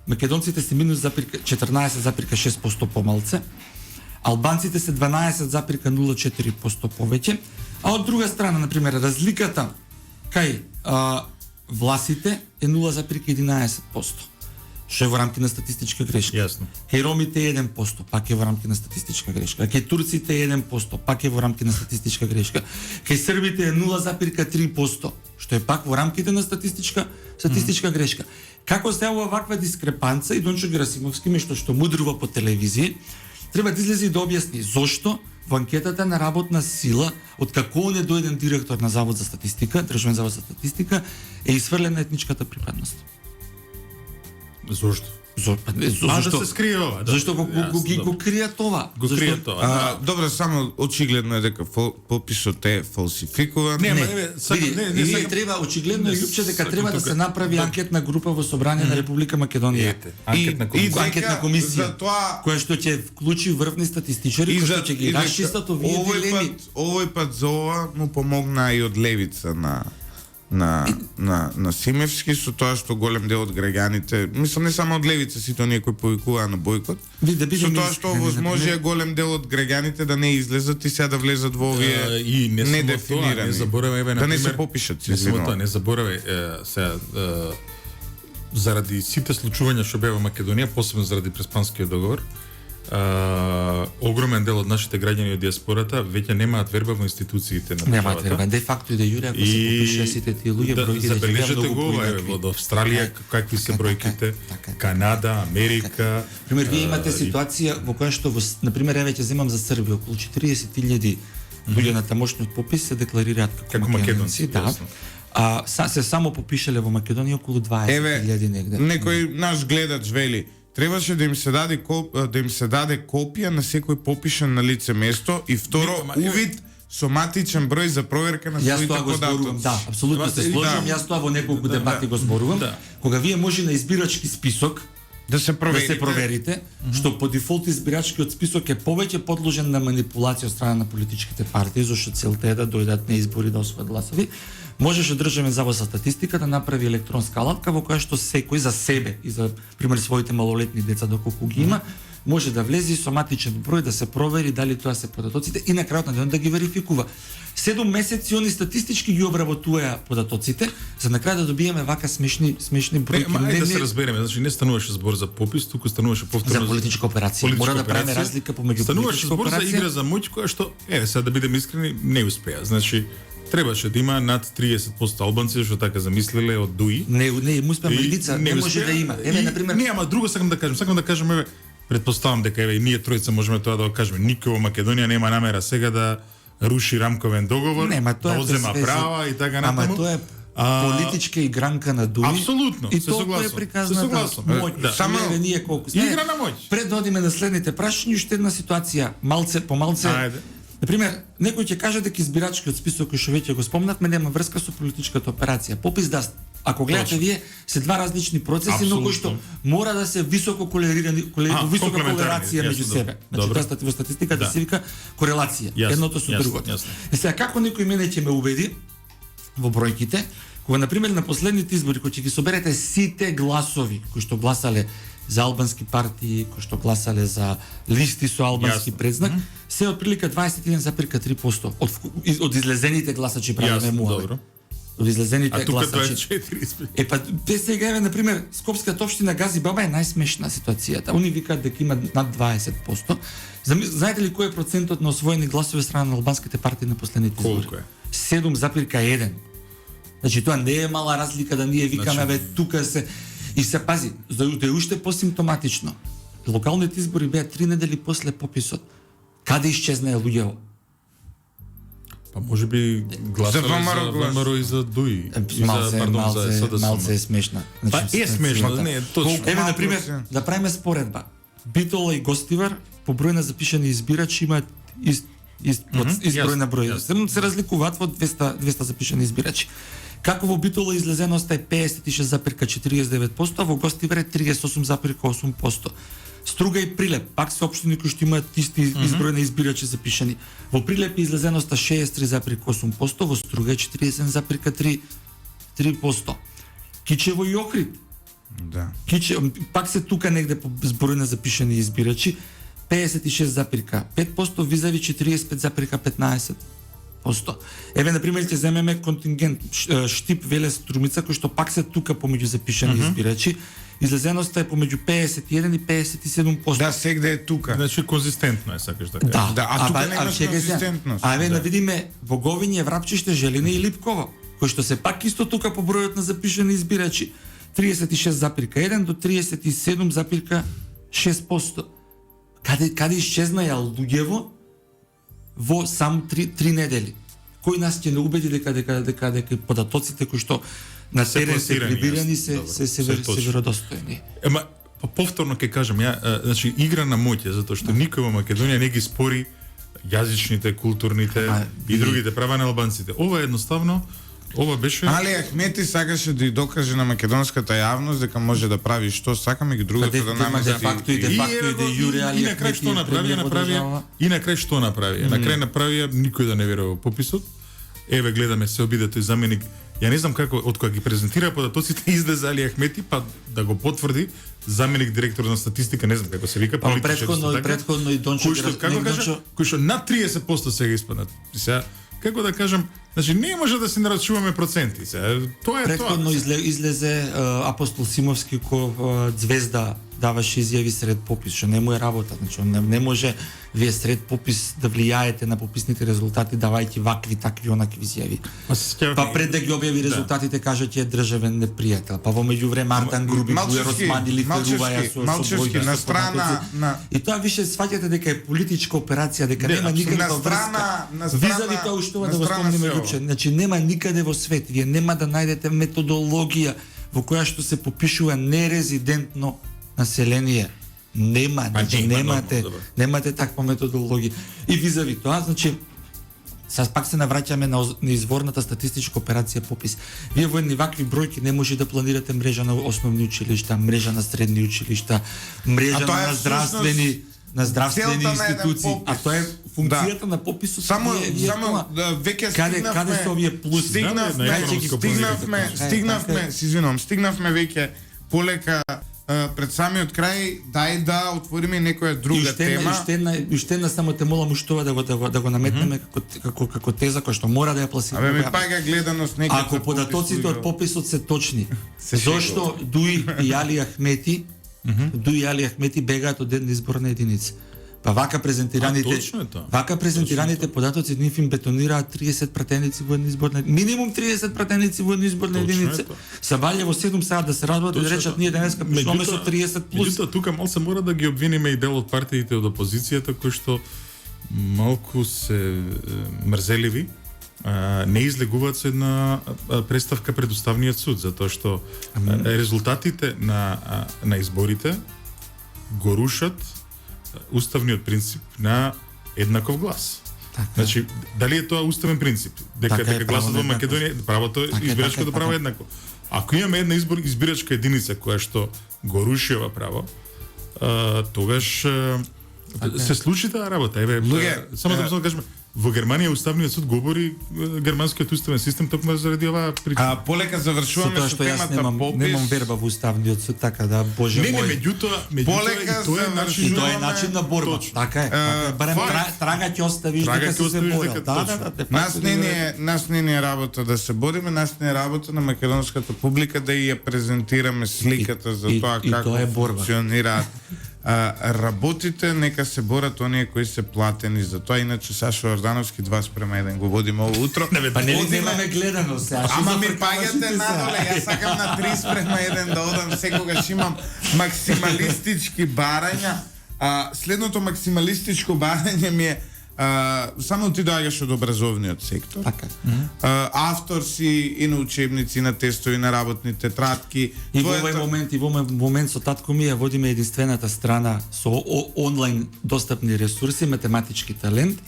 македонците се минус 14,6% помалце, албанците се 12,04% повеќе, а од друга страна, на пример, разликата кај власите е 0,11%, што е во рамки на статистичка грешка. Јасно. Кај ромите е 1%, пак е во рамки на статистичка грешка. Кај турците е 1%, пак е во рамки на статистичка грешка. Кај србите е 0,3%, што е пак во рамките на статистичка грешка. Како се јавува ваква дискрепанца и Дончо Герасимовски мешто што мудрува по телевизија, треба да излезе и да објасни зошто во анкетата на работна сила, од како он е дојден директор на Завод за статистика, Државен завод за статистика, е исфрлена етничката припадност. Зошто? Зошто? Да се скрие ова. Да. Зашто го крија това? Го крие тоа. Добро, само очигледно е дека пописот е фалсификуван. Не, Не, треба очигледно е Јупче дека треба да се направи анкетна група во Собрание на Република Македонија. Анкетна комисија. Анкетна комисија. За тоа која што ќе вклучи врвни статистичари кои што ќе ги расчистат овие дилеми. Овој пат за ова му помогна и од левица на Симевски со тоа што голем дел од граѓаните, мислам не само од левица, сите оние кои повикуваа на бојкот, со тоа што возможија голем дел од граѓаните да не излезат и сега да влезат во овие И не само тоа, не заборавај, еве, да не например, се попишат. Не само тоа, не заборавај, сега заради сите случувања што беа во Македонија, посебно заради Преспанскиот договор, огромен дел од нашите граѓани од диаспората веќе немаат верба во институциите на државата. Немаат верба, де факто и де јуре, ако се попишаа сите тие луѓе, бројките ќе бидат забележете многу го, поинакви. од Австралија какви се бројките, така е. Канада, Америка. Пример, вие имате ситуација во која што, на пример, еве ќе земам за Србија, околу 40.000 луѓе на тамошниот попис се декларираат како Како македонци, да. јасно. се само попишале во Македонија околу 20.000 негде. Некој наш гледач вели, требаше да им се даде копија на секој попишан на лице место и второ увид соматичен број за проверка на Јас своите тоа го зборувам, податоци. да, апсолутно се сложувам, јас тоа во неколку дебати го зборувам. Кога вие може на избирачки список Да се проверите. проверите, што по дефолт избирачкиот список е повеќе подложен на манипулација од страна на политичките партии, зашто целта е да дојдат на избори да освојат гласови. Можеше Државен завод за статистика да направи електронска алатка во која што секој за себе и за пример своите малолетни деца доколку ги има, може да влезе соматичен број да се провери дали тоа се податоците и на крајот на денот да ги верификува. 7 месеци они статистички ги обработуваја податоците, за на крај да добиеме вака смешни бројки. Ајде да се разбереме, значи не стануваше збор за попис, туку стануваше повторно за политичка операција. Мора да правиме разлика помеѓу стануваше политичка збор за операција. игра за моќ која што сега да бидеме искрени не успеа. Значи требаше да има над 30% албанци што така замислиле од ДУИ. Не му успеа Мелица, не може да има. Еве на пример, не, ама друго сакам да кажем, еве претпоставам дека еве и ние тројца можеме тоа да го кажеме. Никој во Македонија нема намера сега да руши рамковен договор, да одзема права и така натаму. Ама тоа е политичка игранка на дуи. Апсолутно, и се тоа согласувам. е приказната моќ. Да. Само ние колку сме. Игра на моќ. Пред да одиме на следните прашања, уште една ситуација, малце по малце. Ајде. Например, некој ќе каже дека избирачкиот список кој што веќе го спомнавме нема врска со политичката операција. Попис да, ако гледате Точно. вие, се два различни процеси, Апсолутно. но кои што мора да се високо колерирани, висока колерација меѓу јасно, себе. Значи добро. тоа во статистиката се вика корелација, Јасно, едното со јасно, другото. јасно. Е сега како некој мене ќе ме убеди во бројките, кога на пример на последните избори кои ќе ги соберете сите гласови кои што гласале за албански партии, кои што гласале за листи со албански предзнак, се отприлика 21,3% од излезените гласачи правиме муаве. Добро. Од излезените А тука гласачи. 24. Па те сега еве на пример Скопската општина Гази Баба е најсмешна ситуацијата. Они викаат дека има над 20%. Знаете ли кој е процентот на освоени гласови страна на албанските партии на последните избори? Колку е? 7,1. Значи тоа не е мала разлика да ние викаме бе тука се и се пази, за да е уште посимптоматично. Локалните избори беа 3 недели после пописот. Каде исчезнаа луѓето? Па можеби гласале За ВМРО за глас. ВМРО и за ДУИ. Малце е смешна. Па е смешно, не е точно. Еве на пример, процент? да правиме споредба. Битола и Гостивар по број на запишани избирачи имаат ист број на број. Се разликуваат во 200 запишани избирачи. Како во Битола излезеноста е 56,49%, а во Гостивар е 38,8%. Струга и Прилеп, пак се општини кои што имаат исти изброј на избирачи запишани. Во Прилеп е излезеноста 63,8%, во Струга е 47,3%. Кичево и Охрид. Да. Пак се тука негде по зброј на запишани избирачи, 56,5%, визави 45,15%. Еве на пример ќе земеме контингент Штип, Велес, Струмица кои што пак се тука помеѓу запишани избирачи. Излезеноста е помеѓу 51 и 57%. Да, сегде е тука. Значи конзистентно е, сакаш да кажеш. Да, а тука немаш конзистентност. А еве да видиме во Говиње, Врапчиште, Желине и Липково, кои што се пак исто тука по бројот на запишани избирачи, 36,1 до 37,6%. Каде исчезнаја луѓево во само 3 недели? Кој нас ќе не убеди дека податоците кои што на терен се прибирани се веродостојни? Ема повторно ќе кажам, значи игра на моќ, затоа што никој во Македонија не ги спори јазичните, културните и другите права на албанците. Ова едноставно беше Али Ахмети сакаше да ја докаже на македонската јавност дека може да прави што сака, меѓу другото да намести. Де факто и Јуре Али и на крај што направи? И на крај што направи? На крај направија никој да не верува во пописот. Еве гледаме се обиде тој заменик. Ја не знам како од кога ги презентира податоците излезе Али Ахмети па да го потврди заменик директор на статистика, не знам како се вика, претходно и Дончо кој што над 30% сега испаднат. Сега како да кажам, значи не може да се нарачуваме проценти. Тоа е Претходно излезе Апостол Симовски ко звезда даваш изјави сред попис, што не му е работа. Значи, не може вие сред попис да влијаете на пописните резултати давајќи вакви, такви, онакви изјави. Па пред да ги објави резултатите кажа ќе е државен непријател. Па во меѓувреме Артан Груби го размадили феруваја со Малчевски на страна на и тоа више сваќате дека е политичка операција, дека нема никаква врска. Визави тоа што да го спомниме Лупче. Значи нема никаде во свет, вие нема да најдете методологија во која што се попишува нерезидентно население. Нема, значи немате таква методологија. И визави тоа, значи сега пак се навраќаме на изворната статистичка операција попис. Вие во едни вакви бројки не може да планирате мрежа на основни училишта, мрежа на средни училишта, мрежа на здравствени институции, а тоа е функцијата на пописот. Само веќе каде се овие плюси? Стигнавме веќе полека пред самиот крај, дај да отвориме некоја друга тема. Уште една само те молам уштова да го наметнеме како теза која што мора да ја пласираме. Абе ми паѓа гледаност некако. Ако податоците од пописот се точни, зошто Дуи и Али Ахмети бегаат од една изборна единица? Па вака презентираните податоци нив им бетонираат 30 пратеници во една изборна минимум 30 пратеници во една изборна единица. Се валја во 7 саат да се радуваат и да речат ние денеска пишуваме со 30 плюс. Меѓутоа тука малку мора да ги обвиниме и дел од партиите од опозицијата кои што малку се мрзеливи, не излегуваат со една представка пред Уставниот суд, затоа што резултатите на изборите го рушат уставниот принцип на еднаков глас. Така. Значи, дали е тоа уставен принцип? Дека гласот во Македонија, правото избирачкото право е еднакво. Ако имаме една избирачка единица која што го руши ова право, тогаш се случи таа работа. Само да кажеме, во Германија Уставниот суд говори германскиот уставен систем токму заради оваа причина. Полека завршуваме со темата попис. Немам верба во Уставниот суд, така да Боже мој. Меѓутоа тоа е начин на борба. Така е. Барем трага ќе оставиш дека се борел. Нас не е работа да се бориме, нас не е работа на македонската публика да ја презентираме сликата за тоа како функционираат работите, нека се борат оние кои се платени за тоа. Иначе Сашо Ордановски 2:1 го водиме ово утро. Па немаме гледано се. Ама ми паѓате надоле, јас сакам на 3:1 да одам, секогаш имам максималистички барања. Следното максималистичко барање ми е само ти доаѓаш од образовниот сектор. Така. Автор си и на учебници, на тестови, на работни тетрадки. И во овој момент со татко ми ја водиме единствената страна со онлайн достапни ресурси, математички талент,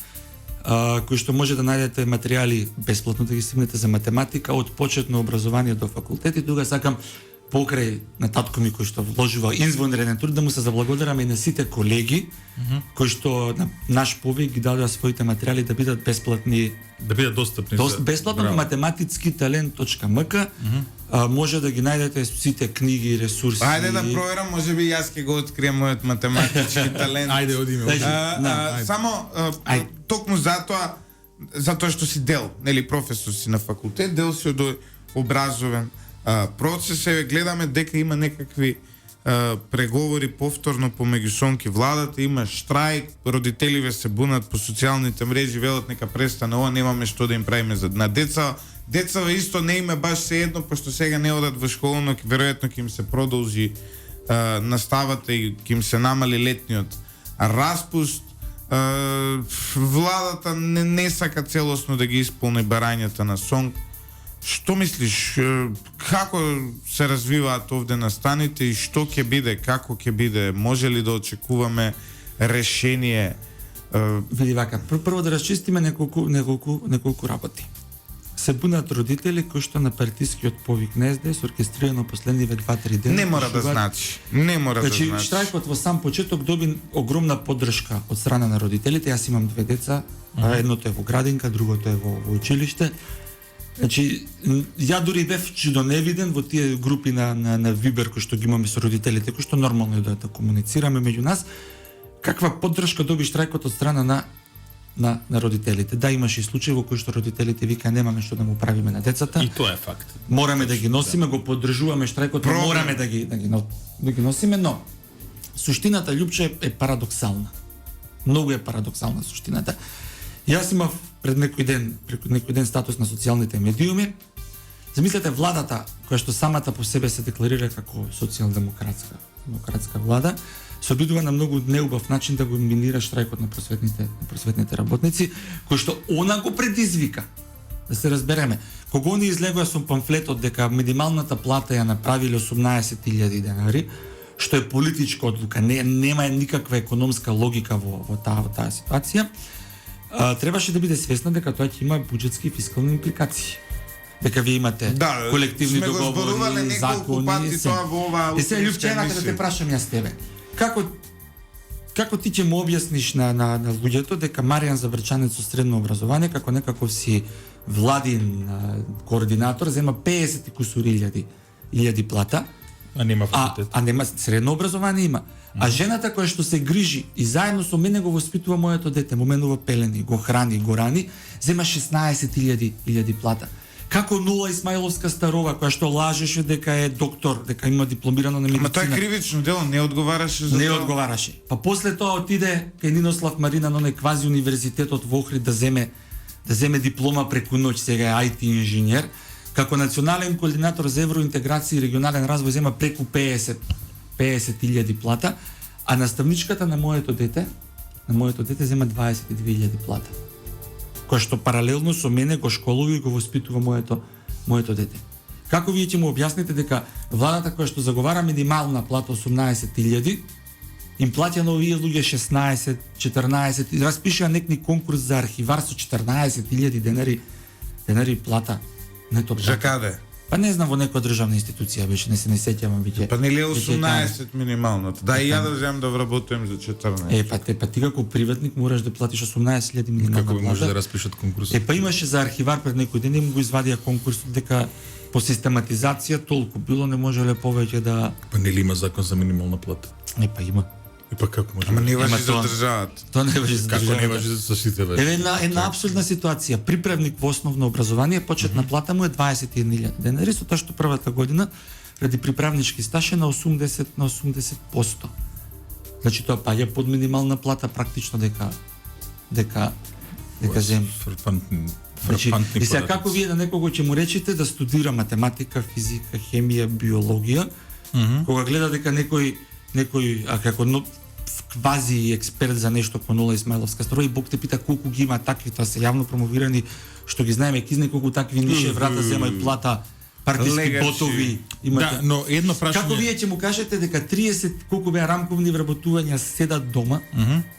кој што може да најдете материјали бесплатно да ги стигнете за математика од почетно образование до факултет. И тука сакам покрај на татко ми кој што вложува извонреден труд да му се заблагодараме и на сите колеги кои што на наш повик ги дадоа своите материјали да бидат бесплатни, да бидат достапни. Бесплатно на математицкиталент.mk може да ги најдете сите книги и ресурси. Ајде да проверам, можеби јас ќе го открием мојот математички талент. Ајде одиме. Само токму затоа што си дел, нели професор си на факултет, дел си од образовен процес, гледаме дека има некакви преговори повторно помеѓу Сонки владата, има штрајк, родителиве се бунат по социјалните мрежи, велат нека престане ова, немаме што да им правиме на деца. Децава исто не име баш се едно, пошто сега не одат во школа, но веројатно ќе им се продолжи наставата и ќе им се намали летниот распуст. Владата не сака целосно да ги исполни барањата на Сонк. Што мислиш, како се развиваат овде настаните и што ќе биде, како ќе биде, може ли да очекуваме решение? Види вака, прво да расчистиме неколку работи. Се бунат родители кои што на партискиот повик на СДС оркестрирано последниве 2-3 дена. Не мора да значи. Значи, штрајкот во сам почеток доби огромна поддршка од страна на родителите. Јас имам 2 деца, едното е во градинка, другото е во училиште. Значи, ја дури бев чудоневиден во тие групи на Вибер кои што ги имаме со родителите, кои што нормално е да комуницираме меѓу нас. Каква поддршка доби штрајкот од страна на родителите? Да, имаше и случаи во кои што родителите вика немаме што да му правиме на децата. И тоа е факт. Мораме да ги носиме, го поддржуваме штрајкот, мораме да ги носиме, но суштината, Лјупче, е парадоксална. Многу е парадоксална суштината. Јас имав преку некој ден статус на социјалните медиуми. Замислете владата, која што самата по себе се декларира како социјалдемократска влада, се обидува на многу неубав начин да го минира штрајкот на просветните работници, кој што она го предизвика. Да се разбереме, кога они излегува со памфлетот дека минималната плата ја направиле 18.000 денари, што е политичка одлука, нема никаква економска логика во таа ситуација, требаше да биде свесна дека тоа ќе има буџетски и фискални импликации. Дека вие имате колективни договори, закони, се. И се Лјупче, да те прашам јас тебе. Како ти ќе му објасниш на луѓето дека Маријан Заврчанец со средно образование, како некаков си владин координатор, зема 50 и кусури илјади плата, а нема факултет. А нема средно образование има. А жената која што се грижи и заедно со мене го воспитува моето дете, му менува пелени, го храни, го рани, зема 16.000 плата. Како Нула Исмаиловска Старова, која што лажеше дека е доктор, дека има дипломирано на медицина. Ама тоа е кривично дело, не одговараше за тоа. Не одговараше. Па после тоа отиде кај Нинослав Марина на квази универзитетот во Охрид да земе диплома преку ноќ, сега е IT инженер. Како национален координатор за евроинтеграција и регионален развој зема преку 50.000 плата, а наставничката на моето дете зема 22.000 плата. Кој што паралелно со мене го школува и го воспитува моето дете. Како вие ќе му објасните дека владата која што заговара минимална плата 18.000 им платја на овие луѓе 16, 14, и распишува некни конкурс за архивар со 14.000 денари плата. За каде? Па не знам, во некоја државна институција беше, не се сеќавам веќе. Па нели е 18 минималната? Да, и ја да земам да вработувам за 14. Па ти како приватник мораш да платиш 18.000 минимална плата. Како може да распишат конкурс? Па имаше за архивар пред некој ден и му го извадија конкурсот дека по систематизација толку било, не можеле повеќе да. Па нели има закон за минимална плата? Па има. И па како може? Ама не важи за државата. Тоа не важи за државата. Како не важи за сите бе? Една абсурдна ситуација. Приправник во основно образование, почетна плата му е 21.000 денари, со тоа што првата година ради приправнички стаж е на 80%. Значи тоа паѓа под минимална плата практично дека зем. И сега како вие на некого ќе му речете да студира математика, физика, хемија, биологија, кога гледа дека некој како квази експерт за нешто како Нула Исмаиловска Старова и Бог те пита колку ги има такви, тоа се јавно промовирани, што ги знаеме, кизне колку такви нише врата земај плата, партиски ботови. Да, но едно прашање. Како вие ќе му кажете дека 30 колку беа рамковни вработувања седат дома,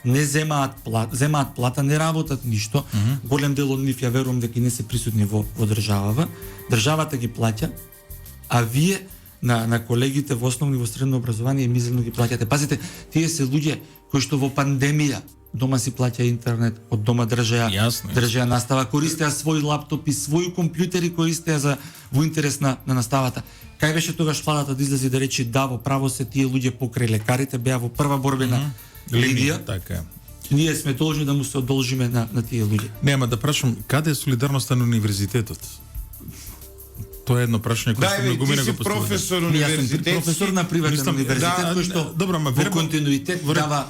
не земаат плата, не работат ништо, голем дел од нив ја верувам дека не се присутни во државата ги плаќа, а вие на колегите во основно и во средно образование мизерно ги плаќате. Пазите, тие се луѓе кои што во пандемија дома си плаќа интернет, од дома држеа настава, користеа своји лаптопи, своји компјутери користеа во интерес на наставата. Кај беше тогаш владата да излезе да рече да, во право се тие луѓе покрај лекарите беа во прва борбена линија. Така. Ние сме должни да му се одолжиме на тие луѓе. Нема да прашам, каде е солидарноста на универзитетот? Тоа е едно прашање кое што многу мене го поставува. Професор универзитет, професор на приватен универзитет кој што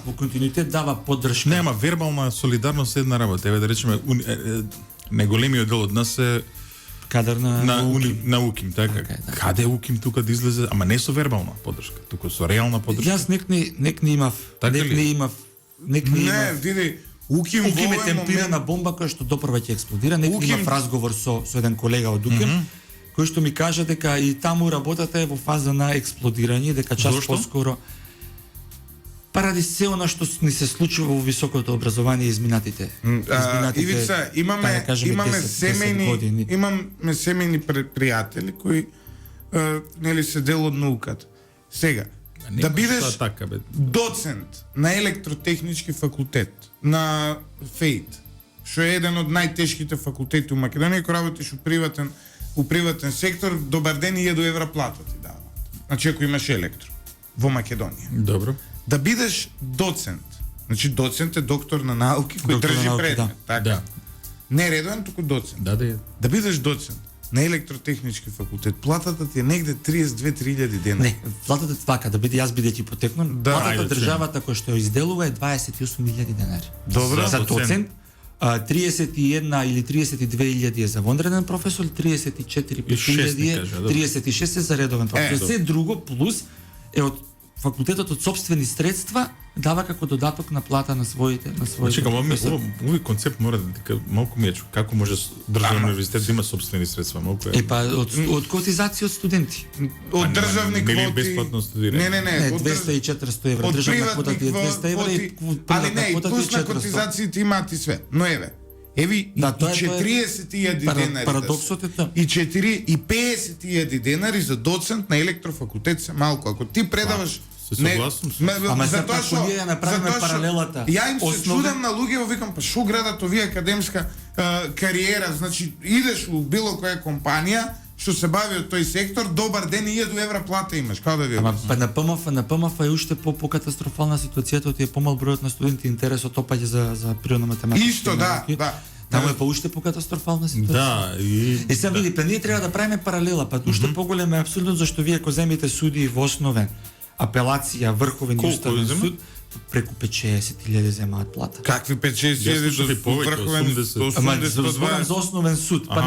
во континуитет дава поддршка. Нема вербална солидарност е една работа. Еве да речеме најголемиот дел од нас е кадар на УКИМ, така. Каде УКИМ тука да излезе, ама не со вербална поддршка, туку со реална поддршка. Јас некни имав. Не, види, УКИМ е темпирана бомба која што допрва ќе експлодира. Некој имав разговор со еден колега од УКИМ, кој што ми кажа дека и таму работата е во фаза на експлодирање, дека час поскоро паради се она што ни се случува во високото образование изминатите. Ивица, имаме семејни пријатели кои нели се дел од науката. Сега, да бидеш доцент на електротехнички факултет на ФЕИТ, што е еден од најтешките факултети у Македонија, кој работиш у приватен сектор, добар ден и 1 евро плата ти дава. Значи ако имаш електро во Македонија. Добро. Да бидеш доцент. Значи доцент е доктор на науки кој држи предмет, така. Да. Не редовен, туку доцент. Да. Да бидеш доцент. на електротехнички факултет, платата ти е негде 32-3 денари. Не, платата така, да биде јас бидејќи потекнувам, Да, платата ајде, државата која што ја изделува е 28.000 денари. Добро. За За доцент, 31 или 32.000 е за вонреден професор, 34.000 е, кажа, добро. 36 е за редовен професор. Се друго плюс е од факултетот од собствени средства дава како додаток на плата на своите Чекам, професори. овој концепт мора да дека малку ми е чу. Како може државен универзитет да има собствени средства? Малку е. Е па од котизација од студенти. Од државни нели квоти. бесплатно студирање? Не, Не, од 200 и 400 евра. од Државна приватни квота ти е 200 евра и али не, и приватна квота ти плюс е на 400. котизациите имаат и све. Но еви, Да, и тоа е 40.000 денари. Парадоксот е тоа. И 50.000 денари за доцент на електрофакултет се малку. Ако ти предаваш се согласам со- Ама за сега тоа ако што ние ја направиме затоа што- паралелата, Ја им се основен- чудам на луѓе, викам па што градат овие академска кариера, значи идеш у било која компанија што се бави од тој сектор, добар ден и 1000 евра плата имаш, како да ви Ама обяснам? па на ПМФ е уште покатастрофална ситуацијата, ти е помал бројот на студенти, интересот опаѓа за природна математика. Исто, да, да. Таму е па уште покатастрофална ситуација. Да, и И сега види, па ние треба да правиме паралела, па уште поголем е абсурдно зашто вие ако земите суди во основен, апелација, врховен и Колку уставен земат? суд, преку 50.000 земаат плата. Какви 5-6 Јас хиляди слушав и до повеќе, врховен 80. Ама 80 зборам за основен суд, па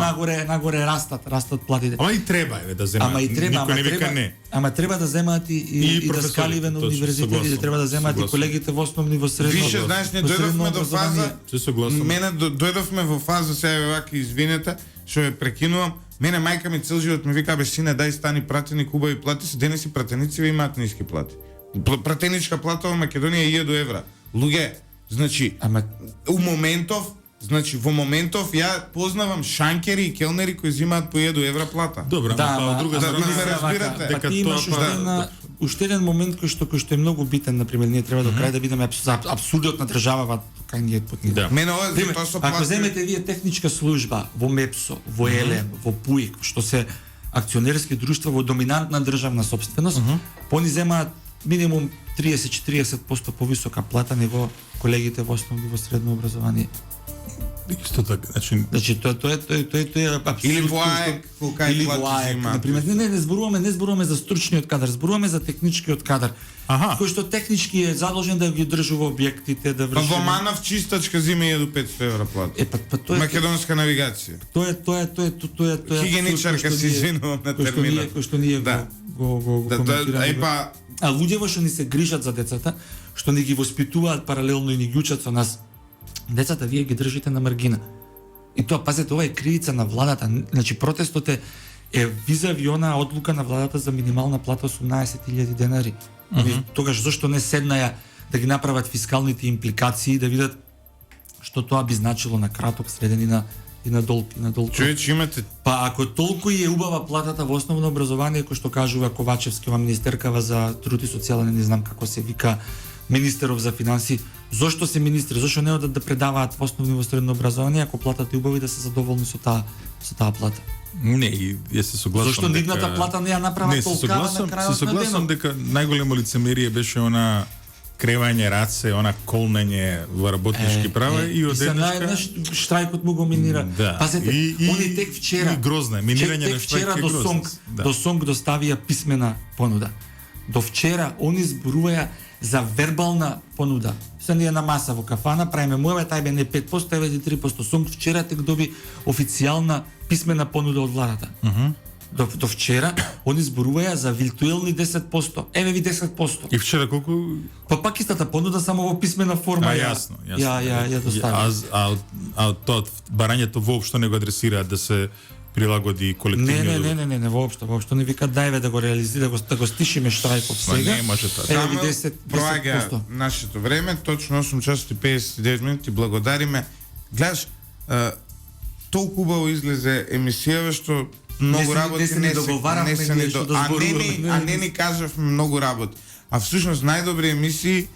нагоре растат платите. Ама и треба е да земаат. Ама и треба, Никој не вика не. ама треба да земаат и да професорите, скаливе на точно, универзитетите, согласен, треба да земаат и согласен. колегите во основни, во средно. Више, знаеш, не во средно дојдовме до образование. фаза. Се согласам. Мене дојдовме во фаза, сега вака извинете, што ја прекинувам. Мене мајка ми цел живот ми вика, бе сине, дај стани пратеник, убави плати, се денеси пратеници имаат ниски плати. Пратеничка плата во Македонија е 1000 евра. Луѓе, значи, Ама во моментов ја познавам шанкери и келнери кои взимаат по 1000 евра плата. Добро, да, ама од друга да, страна да ме разбирате. Па дека ти имаш тоа уште еден момент кој што е многу битен, например, ние треба до крај да видиме апсурдот на државава кај ние потнија. Да. Мене ова Пример, тоа со ако плати. земете вие техничка служба во МЕПСО, во ЕЛЕМ, во ПУИК, што се акционерски друштва во доминантна државна собственост, они земаат минимум 30-40% повисока плата nego колегите во основно и во средно образование. Исто така, значи Значи тоа е апсурд. Или во АЕК, колка или плати во АЕК, взимаат. например. Не зборуваме за стручниот кадар, зборуваме за техничкиот кадар. Аха. Кој што технички е задолжен да ги држува објектите, да Па врши. во Манав чистачка зима 1500 евра плата. Па тоа е Македонска навигација. Тоа е Хигиеничарка, се извинувам на терминот. Кој што ние Да. го Да, коментираме. па А луѓето што ни се грижат за децата, што ни ги воспитуваат паралелно и ни ги учат со нас, децата вие ги држите на маргина. И тоа, пазете, ова е кривица на владата. Значи, протестот е визави она одлука на владата за минимална плата 18.000 денари. Тогаш зошто не седнаја да ги направат фискалните импликации, да видат што тоа би значило на краток, среден и на долг. човече имате Па ако толку е убава платата во основно образование, кој што кажува Ковачевски, ова министеркава за труд и социјален, не знам како се вика, министеров за финанси, зошто се министри, зошто не одат да предаваат во основно и во средно образование, ако платата е убава и да се задоволни со таа плата. не, и јас се согласам. Зошто нивната плата не ја направа толкава на крајот на се согласам денот? дека најголемо лицемерие беше она кревање раце, она колнење во работнички права и од се наеднаш штрајкот му го минира. Да. Пазете, И- они тек вчера. и грозно е, минирање на вчера штрајк е до грозно. Сонг, Да. до Сонг доставија писмена понуда. До вчера они зборуваја за вербална понуда. Се ние на маса во кафана, правиме мојава, тај бе не 5%, еве 3%. Сонг вчера тек доби официјална писмена понуда од владата. До вчера они зборуваја за виртуелни 10%. Еве ви 10%. И вчера колку Па пак истата понуда само во писмена форма. јасно. Ја достави. А тоа барањето воопшто не го адресираат да се прилагоди колективниот. Не, воопшто не викат дајве да го реализира, да го стишиме штрајков Па сега. не може тоа. Еве Само ви 10%. проаѓа нашето време, точно 8 часот и 59 минути, благодариме. Гледаш, толку убаво излезе емисијава што многу работи не се ни договаравме ние што да зборуваме. а не ни кажавме многу работи. А всушност најдобри емисии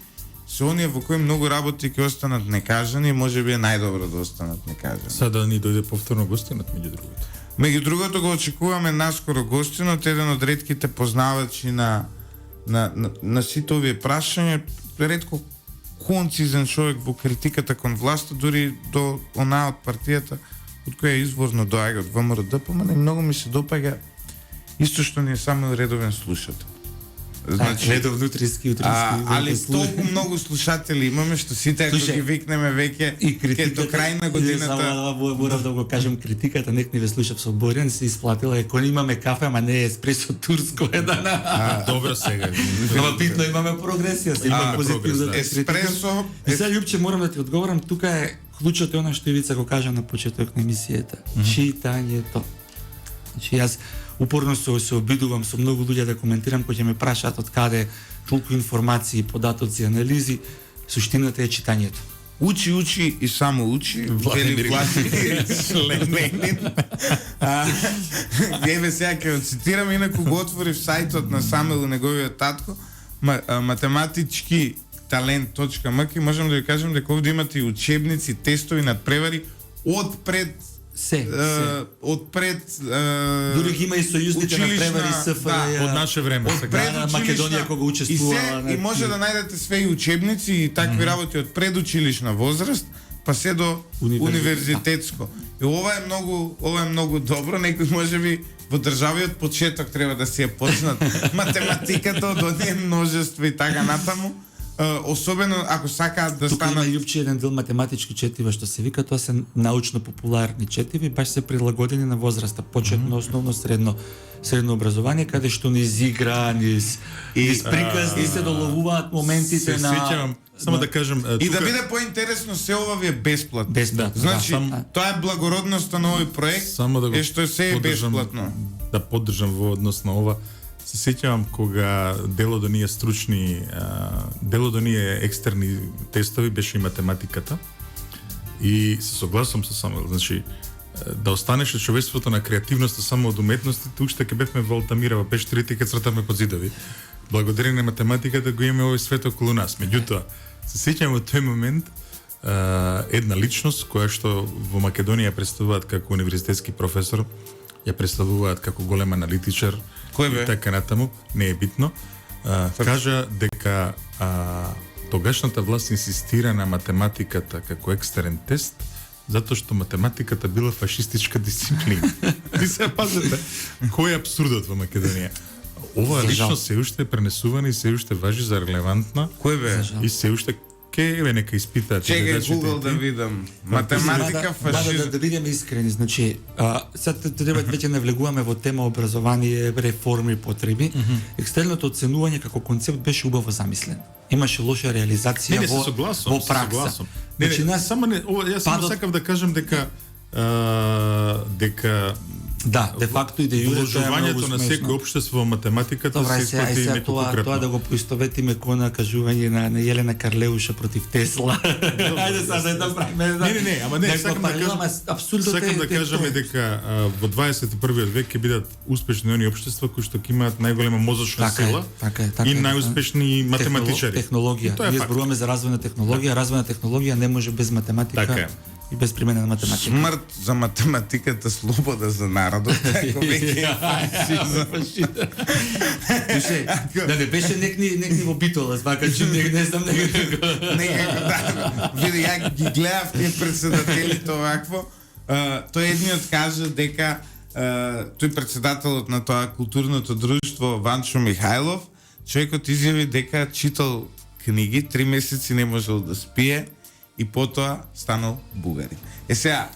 се оние во кои многу работи ќе останат некажани и можеби е најдобро да останат некажани. Сада ни дојде повторно гостинот меѓу другото. Меѓу другото го очекуваме наскоро гостинот, еден од ретките познавачи на сите овие прашања, ретко концизен човек во критиката кон власта, дури до онаа од партијата од која изворно доаѓа од ВМРО-ДП, и многу ми се допаѓа исто што не е само редовен слушател. Значи, редовно утриски. Али толку многу слушатели имаме што сите ако ги викнеме веќе ке до крај на годината. Морам да го кажем, критиката нек не ве слушав со Борјан, се исплатила ако имаме кафе, ама не е еспресо турско едана. Добро сега. Ама битно имаме прогресија, се има позитивна еспресо. И сега Љупче морам да ти одговорам, тука е клучот е она што Ивица го кажа на почеток на емисијата. Читањето. Значи јас упорно се обидувам со многу луѓе да коментирам кои ќе ме прашаат од каде толку информации, податоци, анализи. Суштината е читањето. Учи и само учи. Владимир Ленин. Еве сега ќе го цитирам, инаку го отворив сајтот на Самел и неговиот татко, математички talent.mk, можам да ви кажам дека овде имате и учебници, тестови, надпревари од пред дури ги има и сојузните надпревари СФРЈ од наше време, сега Македонија кога учествувала и може да најдете све и учебници и такви работи од предучилишна возраст па се до универзитетско. И ова е многу добро, некој можеби во државиот почеток треба да си ја почнат математиката од оние множество и така натаму. Особено ако сакаат да станат. Тука има Љупче еден дел математички четива што се вика, тоа се научно популарни четиви, баш се прилагодени на возраста, почетно, основно, средно образование, каде што низ игра, низ приказни се доловуваат моментите на. Сеќавам, само да кажам, и да биде поинтересно, се ова ви е бесплатно. Значи, тоа е благородноста на овој проект, е што се е бесплатно. Да поддржам во однос на ова. Се сеќавам кога дел од оние стручни, дел од оние екстерни тестови беше и математиката. И се согласувам со Самуел, значи да останеше човештвото на креативноста само од уметностите, уште ќе бевме во Алтамира, во пештерите ќе цртаме по зидови. Благодарение на математиката го имаме овој свет околу нас. Меѓутоа, се сеќавам од тој момент една личност која што во Македонија представуваат како универзитетски професор, ја представуваат како голем аналитичар, кој бе? Така натаму, не е битно. Кажа дека тогашната власт инсистира на математиката како екстерен тест, затоа што математиката била фашистичка дисциплина. И се пазете, кој е абсурдот во Македонија? Ова личност се уште е пренесувана и се уште важи за релевантна. Кој бе? И се уште еве нека испитаат. Чекај Google да видам. Математика, фашизм. Да бидеме искрени, значи, сега треба веќе не влегуваме во тема образование, реформи, потреби. Екстерното оценување како концепт беше убаво замислен. Имаше лоша реализација во пракса. Значи, јас само сакав да кажам дека да, де факто и де јуре вложувањето на секој општество во математиката се испрати некој покрепно. Тоа да го поистоветиме ко на кажување на Јелена Карлеуша против Тесла. Ајде сега да правиме. Не, ама не, сакам да кажеме дека во 21-виот век ќе бидат успешни оние општества кои што ќе имаат најголема мозочна сила и најуспешни математичари. Технологија. Ние зборуваме за развој на технологија, развој на технологија не може без математика. И без примена на математика. Смрт за математиката, слобода за народот. Да не беше некни во битола, свакачи, не знам некако. Види, ја ги гледав тие председателите овакво. Тој едниот кажа дека тој председателот на тоа културното друштво Ванчо Михајлов, човекот изјави дека читал книги, 3 месеци не можел да спие и потоа станал бугарин. Сега,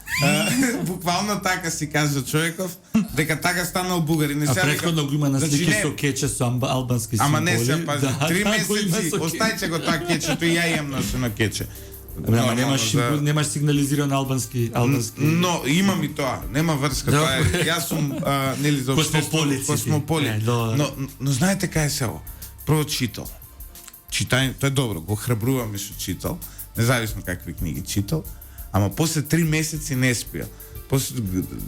буквално така си каза човеков, дека така станал бугарин. А претходно го има на слики со кече со албански символи. Ама не се пази, 3 месеци, оставите го тоа кечето и ја имам носено кече. Ама немаш сигнализиран албански. Но имам и тоа, нема врска, тоа е. Јас сум нели за космополит. Но знаете кај е село? Прво читал. Читање, тоа е добро, го храбруваме што читал. Независно какви книги читал, ама после 3 месеци не спија. После,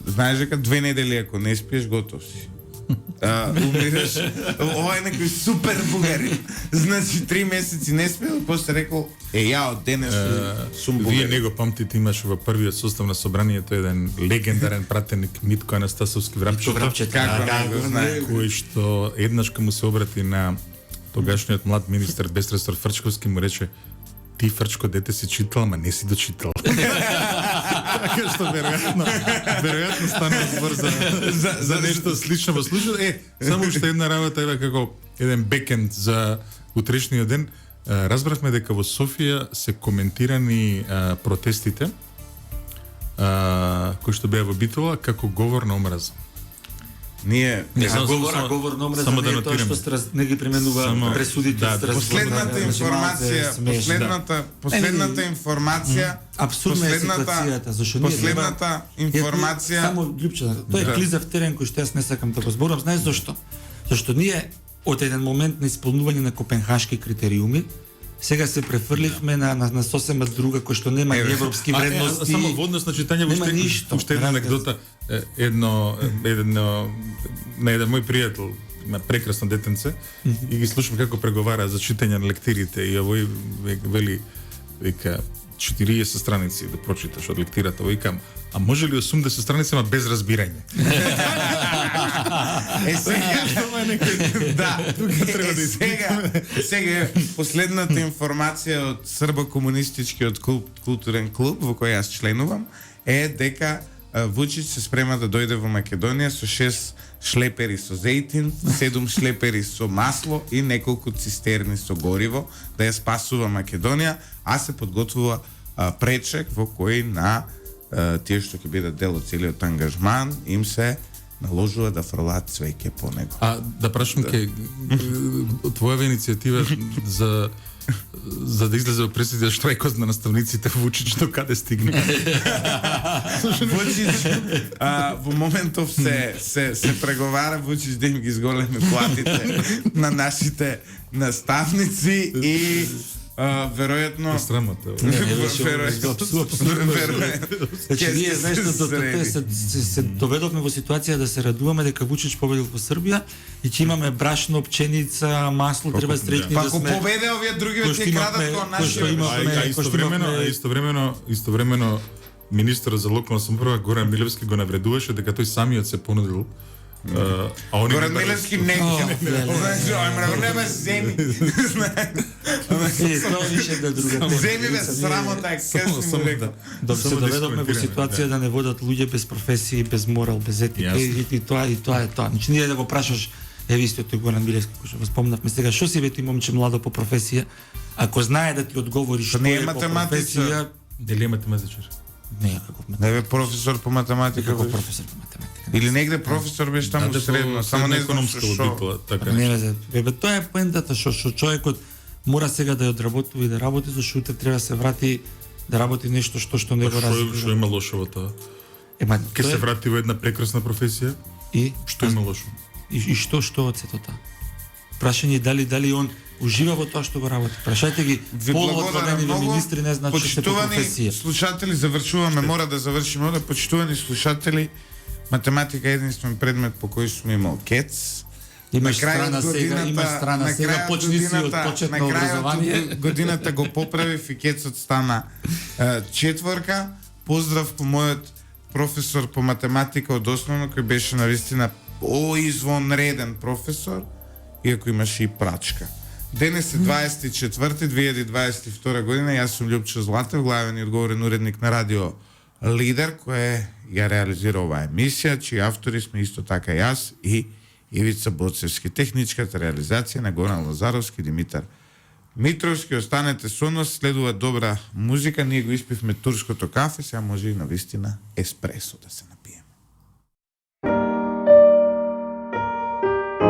знаеш дека 2 недели ако не спиеш, готов си. Умираш. Ова е некој супер бугарин. Значи 3 месеци не спиел, после рекол, ја од денес сум бугарин. Вие него памтите, имаше во првиот состав на собранието еден легендарен пратеник Митко Анастасовски Врапчето, кој што еднаш кога му се обрати на тогашниот млад министер без ресор Фрчковски, му рече: ти, Фрчко, дете си читал, ама не си дочитал. Така што веројатно станува збор за нешто слично во случај. Само уште една работа е како еден бекенд за утрешниот ден. Разбравме дека во Софија се коментирани протестите кои што беа во Битола како говор на омраза. Ние говор на омраза само не да е тоа нотираме. што не ги пременува пресудите од последната информација, абсурдна е ситуацијата, зашто ние последната информација. Само Љупче, тој е клизав терен кој што јас не сакам да го зборам. Знаеш зашто? Зашто ние од еден момент на исполнување на копенхашки критериуми сега се префрливме на сосема друга кој што нема европски вредности. Само во однос на читање уште една анекдота. Едно на еден мој пријател има прекрасно детенце и ги слушам како преговара за читање на лектирите и овој вели вика 40 страници да прочиташ од лектирата, викам, а може ли 80 страници без разбирање? Сега последната информација од Србо-комунистичкиот културен клуб во кој јас членувам е дека Вучич се спрема да дојде во Македонија со 6 шлепери со зејтин, 7 шлепери со масло и неколку цистерни со гориво да ја спасува Македонија, а се подготвува пречек во кој на тие што ќе бидат дел од целиот ангажман им се наложува да фрлаат цвеќе по него. А да прашам ке твојава иницијатива за да излезе во пресите штрајкот на наставниците Вучич до каде стигне? Вучич во моментов се преговара Вучич да им ги зголеми платите на нашите наставници и веројатно срамота. Значи ние знаеш што се доведовме во ситуација да се радуваме дека Вучич победил во Србија и ќе имаме брашно, пченица, масло, треба среќни да сме. Па победе овие други ќе крадат кон нашите. Истовремено министерот за локална самоуправа Горан Милевски го навредуваше дека тој самиот се понудил. Горан Милевски не ќе. Нема земи. Тоа више да друга. Земи без срамота, кажи му рекол. Да се доведовме во ситуација да не водат луѓе без професија, без морал, без етика и тоа е тоа. Значи ние да го прашаш истиот тој Горан Милевски кој што го спомнавме сега, што си ти момче младо по професија, ако знае да ти одговори што е по професија, дали е математичар? Не, како Не бе професор по математика. како професор по математика. Или негде професор беше таму средно, само не знам што. Така не. Тоа е поентата што човекот мора сега да ја одработува и да работи, зашто утре треба да се врати да работи нешто што не го развива. Што има лошо во тоа? Ке се врати во една прекрасна професија? И што има лошо? И што од сето тоа? Прашање дали он ужива во тоа што го работи. Прашајте ги полуотворениве министри не знаат што се по професија. Слушатели, завршуваме, мора да завршиме овде. Почитувани слушатели, математика е единствен предмет по кој сум имал кец. Имаш страна сега, почни си од почетно образование. Годината го поправив и кецот стана 4. Поздрав по мојот професор по математика од основно, кој беше навистина извонреден професор, иако имаше и прачка. Денес е 24.2022 година, јас сум Љупчо Златев, главен и одговорен уредник на радио Лидер, кој ја реализира оваа емисија, чии автори сме исто така јас и Ивица Боцевски. Техничката реализација на Горан Лазаровски, Димитар Митровски. Останете со нас, следува добра музика, ние го испивме турското кафе, сега може и навистина еспресо да се